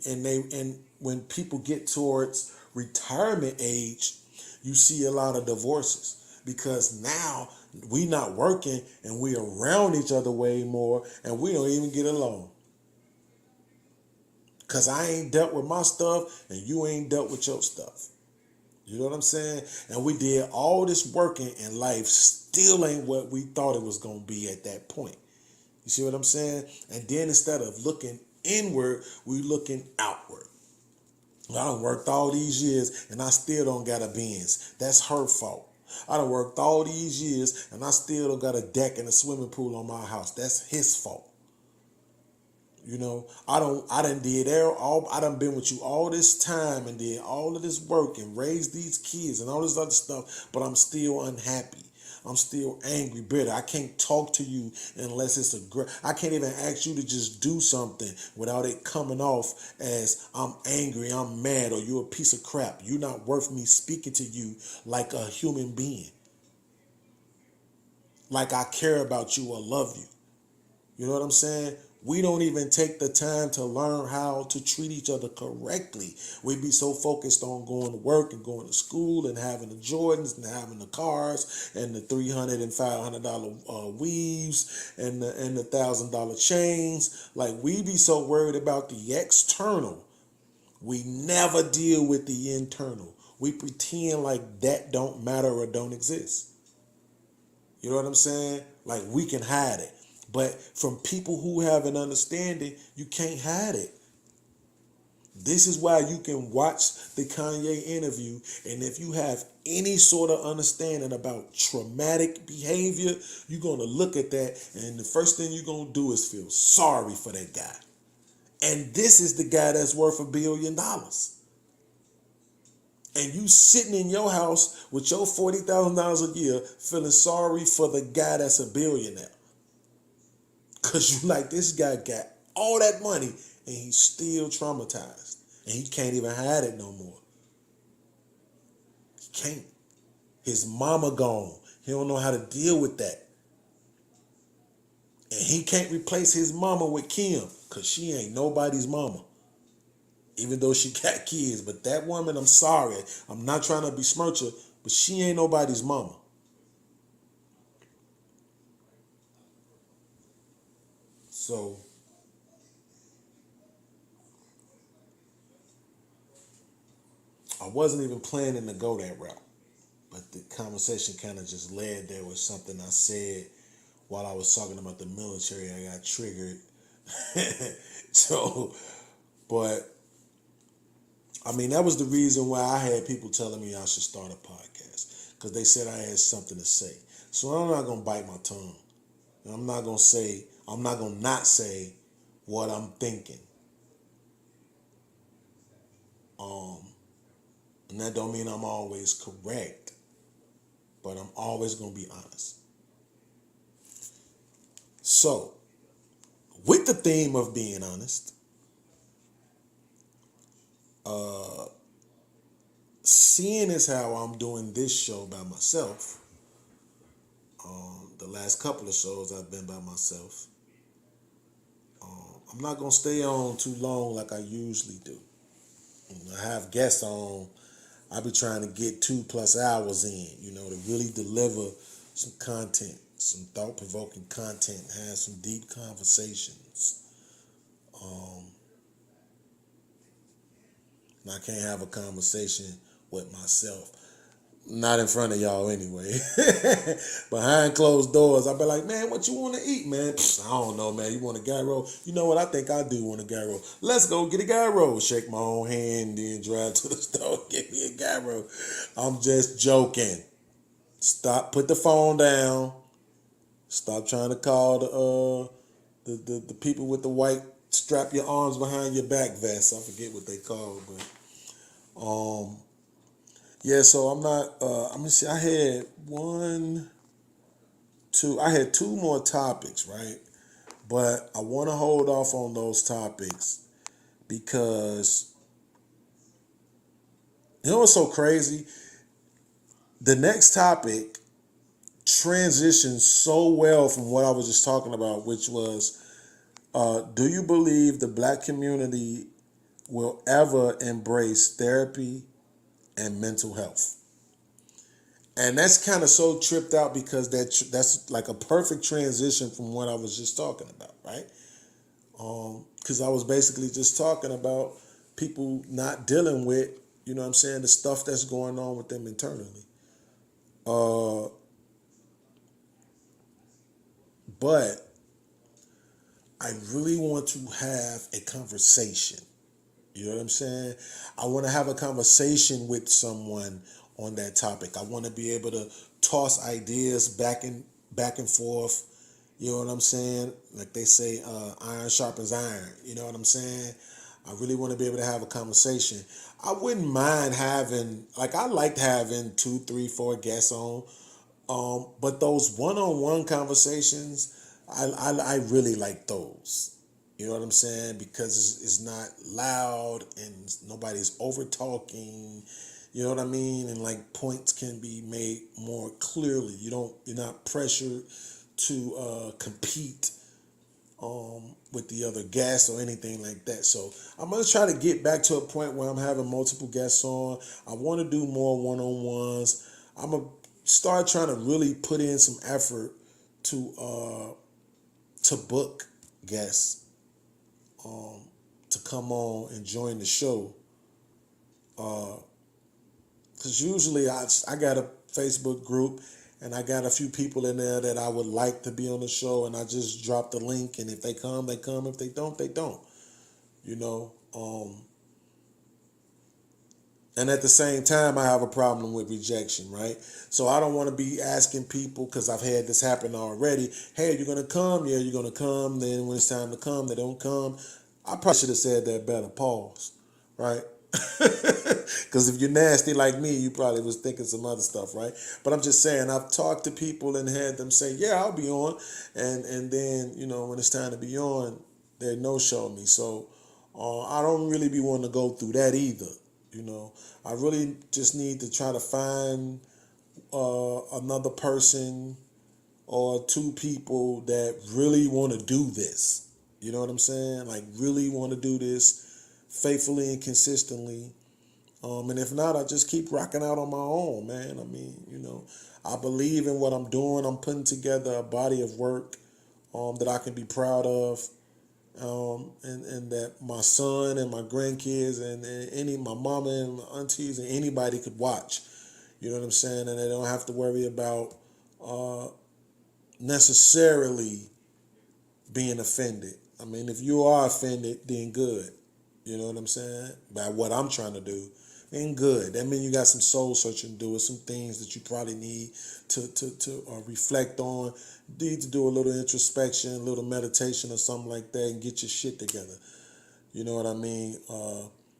Speaker 2: when people get towards retirement age, you see a lot of divorces, because now we not working and we around each other way more and we don't even get along. Because I ain't dealt with my stuff and you ain't dealt with your stuff. You know what I'm saying? And we did all this working and life still ain't what we thought it was going to be at that point. You see what I'm saying? And then instead of looking inward, we looking outward. I done worked all these years and I still don't got a Benz. That's her fault. I done worked all these years and I still don't got a deck and a swimming pool on my house. That's his fault. You know, I done been with you all this time and did all of this work and raised these kids and all this other stuff, but I'm still unhappy. I'm still angry, bitter. I can't talk to you unless it's I can't even ask you to just do something without it coming off as I'm angry, I'm mad, or you're a piece of crap. You're not worth me speaking to you like a human being. Like I care about you or love you. You know what I'm saying? We don't even take the time to learn how to treat each other correctly. We be so focused on going to work and going to school and having the Jordans and having the cars and the $300 and $500 weaves and the $1,000 chains. Like we be so worried about the external. We never deal with the internal. We pretend like that don't matter or don't exist. You know what I'm saying? Like we can hide it. But from people who have an understanding, you can't hide it. This is why you can watch the Kanye interview, and if you have any sort of understanding about traumatic behavior, you're going to look at that, and the first thing you're going to do is feel sorry for that guy. And this is the guy that's worth $1 billion. And you sitting in your house with your $40,000 a year feeling sorry for the guy that's a billionaire. Because you like, this guy got all that money and he's still traumatized. And he can't even hide it no more. He can't. His mama gone. He don't know how to deal with that. And he can't replace his mama with Kim because she ain't nobody's mama. Even though she got kids. But that woman, I'm sorry. I'm not trying to besmirch her, but she ain't nobody's mama. So I wasn't even planning to go that route, but the conversation kind of just led there with something I said while I was talking about the military. I got triggered. So, but I mean, that was the reason why I had people telling me I should start a podcast, because they said I had something to say. So I'm not going to bite my tongue. I'm not going to not say what I'm thinking. And that don't mean I'm always correct, but I'm always going to be honest. So, with the theme of being honest, seeing as how I'm doing this show by myself, the last couple of shows I've been by myself, I'm not going to stay on too long like I usually do. When I have guests on, I be trying to get 2+ hours in, to really deliver some content, some thought-provoking content, have some deep conversations. And I can't have a conversation with myself. Not in front of y'all anyway. Behind closed doors, I'll be like, man, what you want to eat, man? I don't know, man. You want a gyro? You know what? I think I do want a gyro. Let's go get a gyro. Shake my own hand, then drive to the store, get me a gyro. I'm just joking. Stop, put the phone down. Stop trying to call the people with the white strap your arms behind your back vest. I forget what they call, but yeah, so I'm not, let me see, I had two more topics, right? But I want to hold off on those topics because, you know what's so crazy? The next topic transitions so well from what I was just talking about, which was, do you believe the Black community will ever embrace therapy and mental health? And that's kind of so tripped out because that's like a perfect transition from what I was just talking about, right? Because I was basically just talking about people not dealing with, the stuff that's going on with them internally. But I really want to have a conversation, You know what I'm saying? I want to have a conversation with someone on that topic. I want to be able to toss ideas back and forth. You know what I'm saying? Like they say, iron sharpens iron. You know what I'm saying? I really want to be able to have a conversation. I wouldn't mind having, like, I liked having 2, 3, 4 guests on. But those one-on-one conversations, I really like those. You know what I'm saying? Because it's not loud and nobody's over talking. You know what I mean? And like points can be made more clearly. You're not pressured to compete with the other guests or anything like that. So I'm gonna try to get back to a point where I'm having multiple guests on. I want to do more one-on-ones. I'm gonna start trying to really put in some effort to book guests to come on and join the show. Because usually I got a Facebook group and I got a few people in there that I would like to be on the show, and I just drop the link, and if they come, they come. If they don't, they don't. You know? And at the same time, I have a problem with rejection, right? So I don't want to be asking people, because I've had this happen already. Hey, you're going to come? Yeah, you're going to come. Then when it's time to come, they don't come. I probably should have said that better. Pause, right? Because if you're nasty like me, you probably was thinking some other stuff, right? But I'm just saying, I've talked to people and had them say, yeah, I'll be on. And then, you know, when it's time to be on, they no-show me. So I don't really be wanting to go through that either. You know, I really just need to try to find another person or 2 people that really want to do this. You know what I'm saying? Like, really want to do this faithfully and consistently. And if not, I just keep rocking out on my own, man. I mean, you know, I believe in what I'm doing. I'm putting together a body of work that I can be proud of. And that my son and my grandkids and my mama and my aunties and anybody could watch. You know what I'm saying? And they don't have to worry about necessarily being offended. I mean, if you are offended, then good. You know what I'm saying? By what I'm trying to do, then good. That means you got some soul searching to do, with some things that you probably need to reflect on. You need to do a little introspection, a little meditation or something like that, and get your shit together. You know what I mean?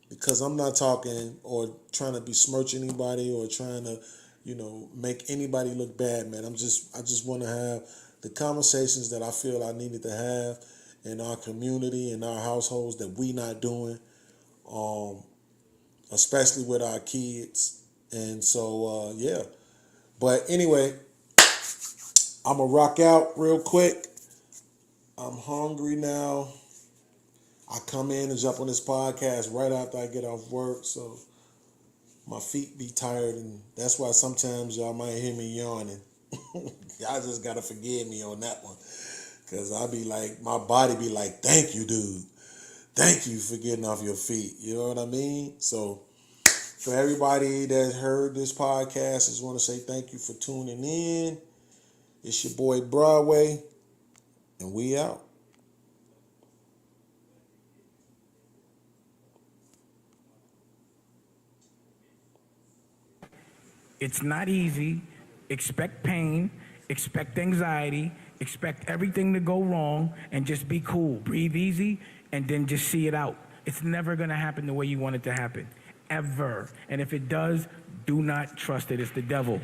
Speaker 2: Because I'm not talking or trying to besmirch anybody or trying to, you know, make anybody look bad, man. I just want to have the conversations that I feel I needed to have in our community, in our households, that we not doing, especially with our kids. And so, yeah. But anyway, I'm going to rock out real quick. I'm hungry now. I come in and jump on this podcast right after I get off work, so my feet be tired, and that's why sometimes y'all might hear me yawning. Y'all just got to forgive me on that one, because I be like, my body be like, thank you, dude. Thank you for getting off your feet. You know what I mean? So for everybody that heard this podcast, I just want to say thank you for tuning in. It's your boy Broadway, and we out.
Speaker 1: It's not easy. Expect pain, expect anxiety, expect everything to go wrong, and just be cool. Breathe easy, and then just see it out. It's never going to happen the way you want it to happen, ever. And if it does, do not trust it. It's the devil.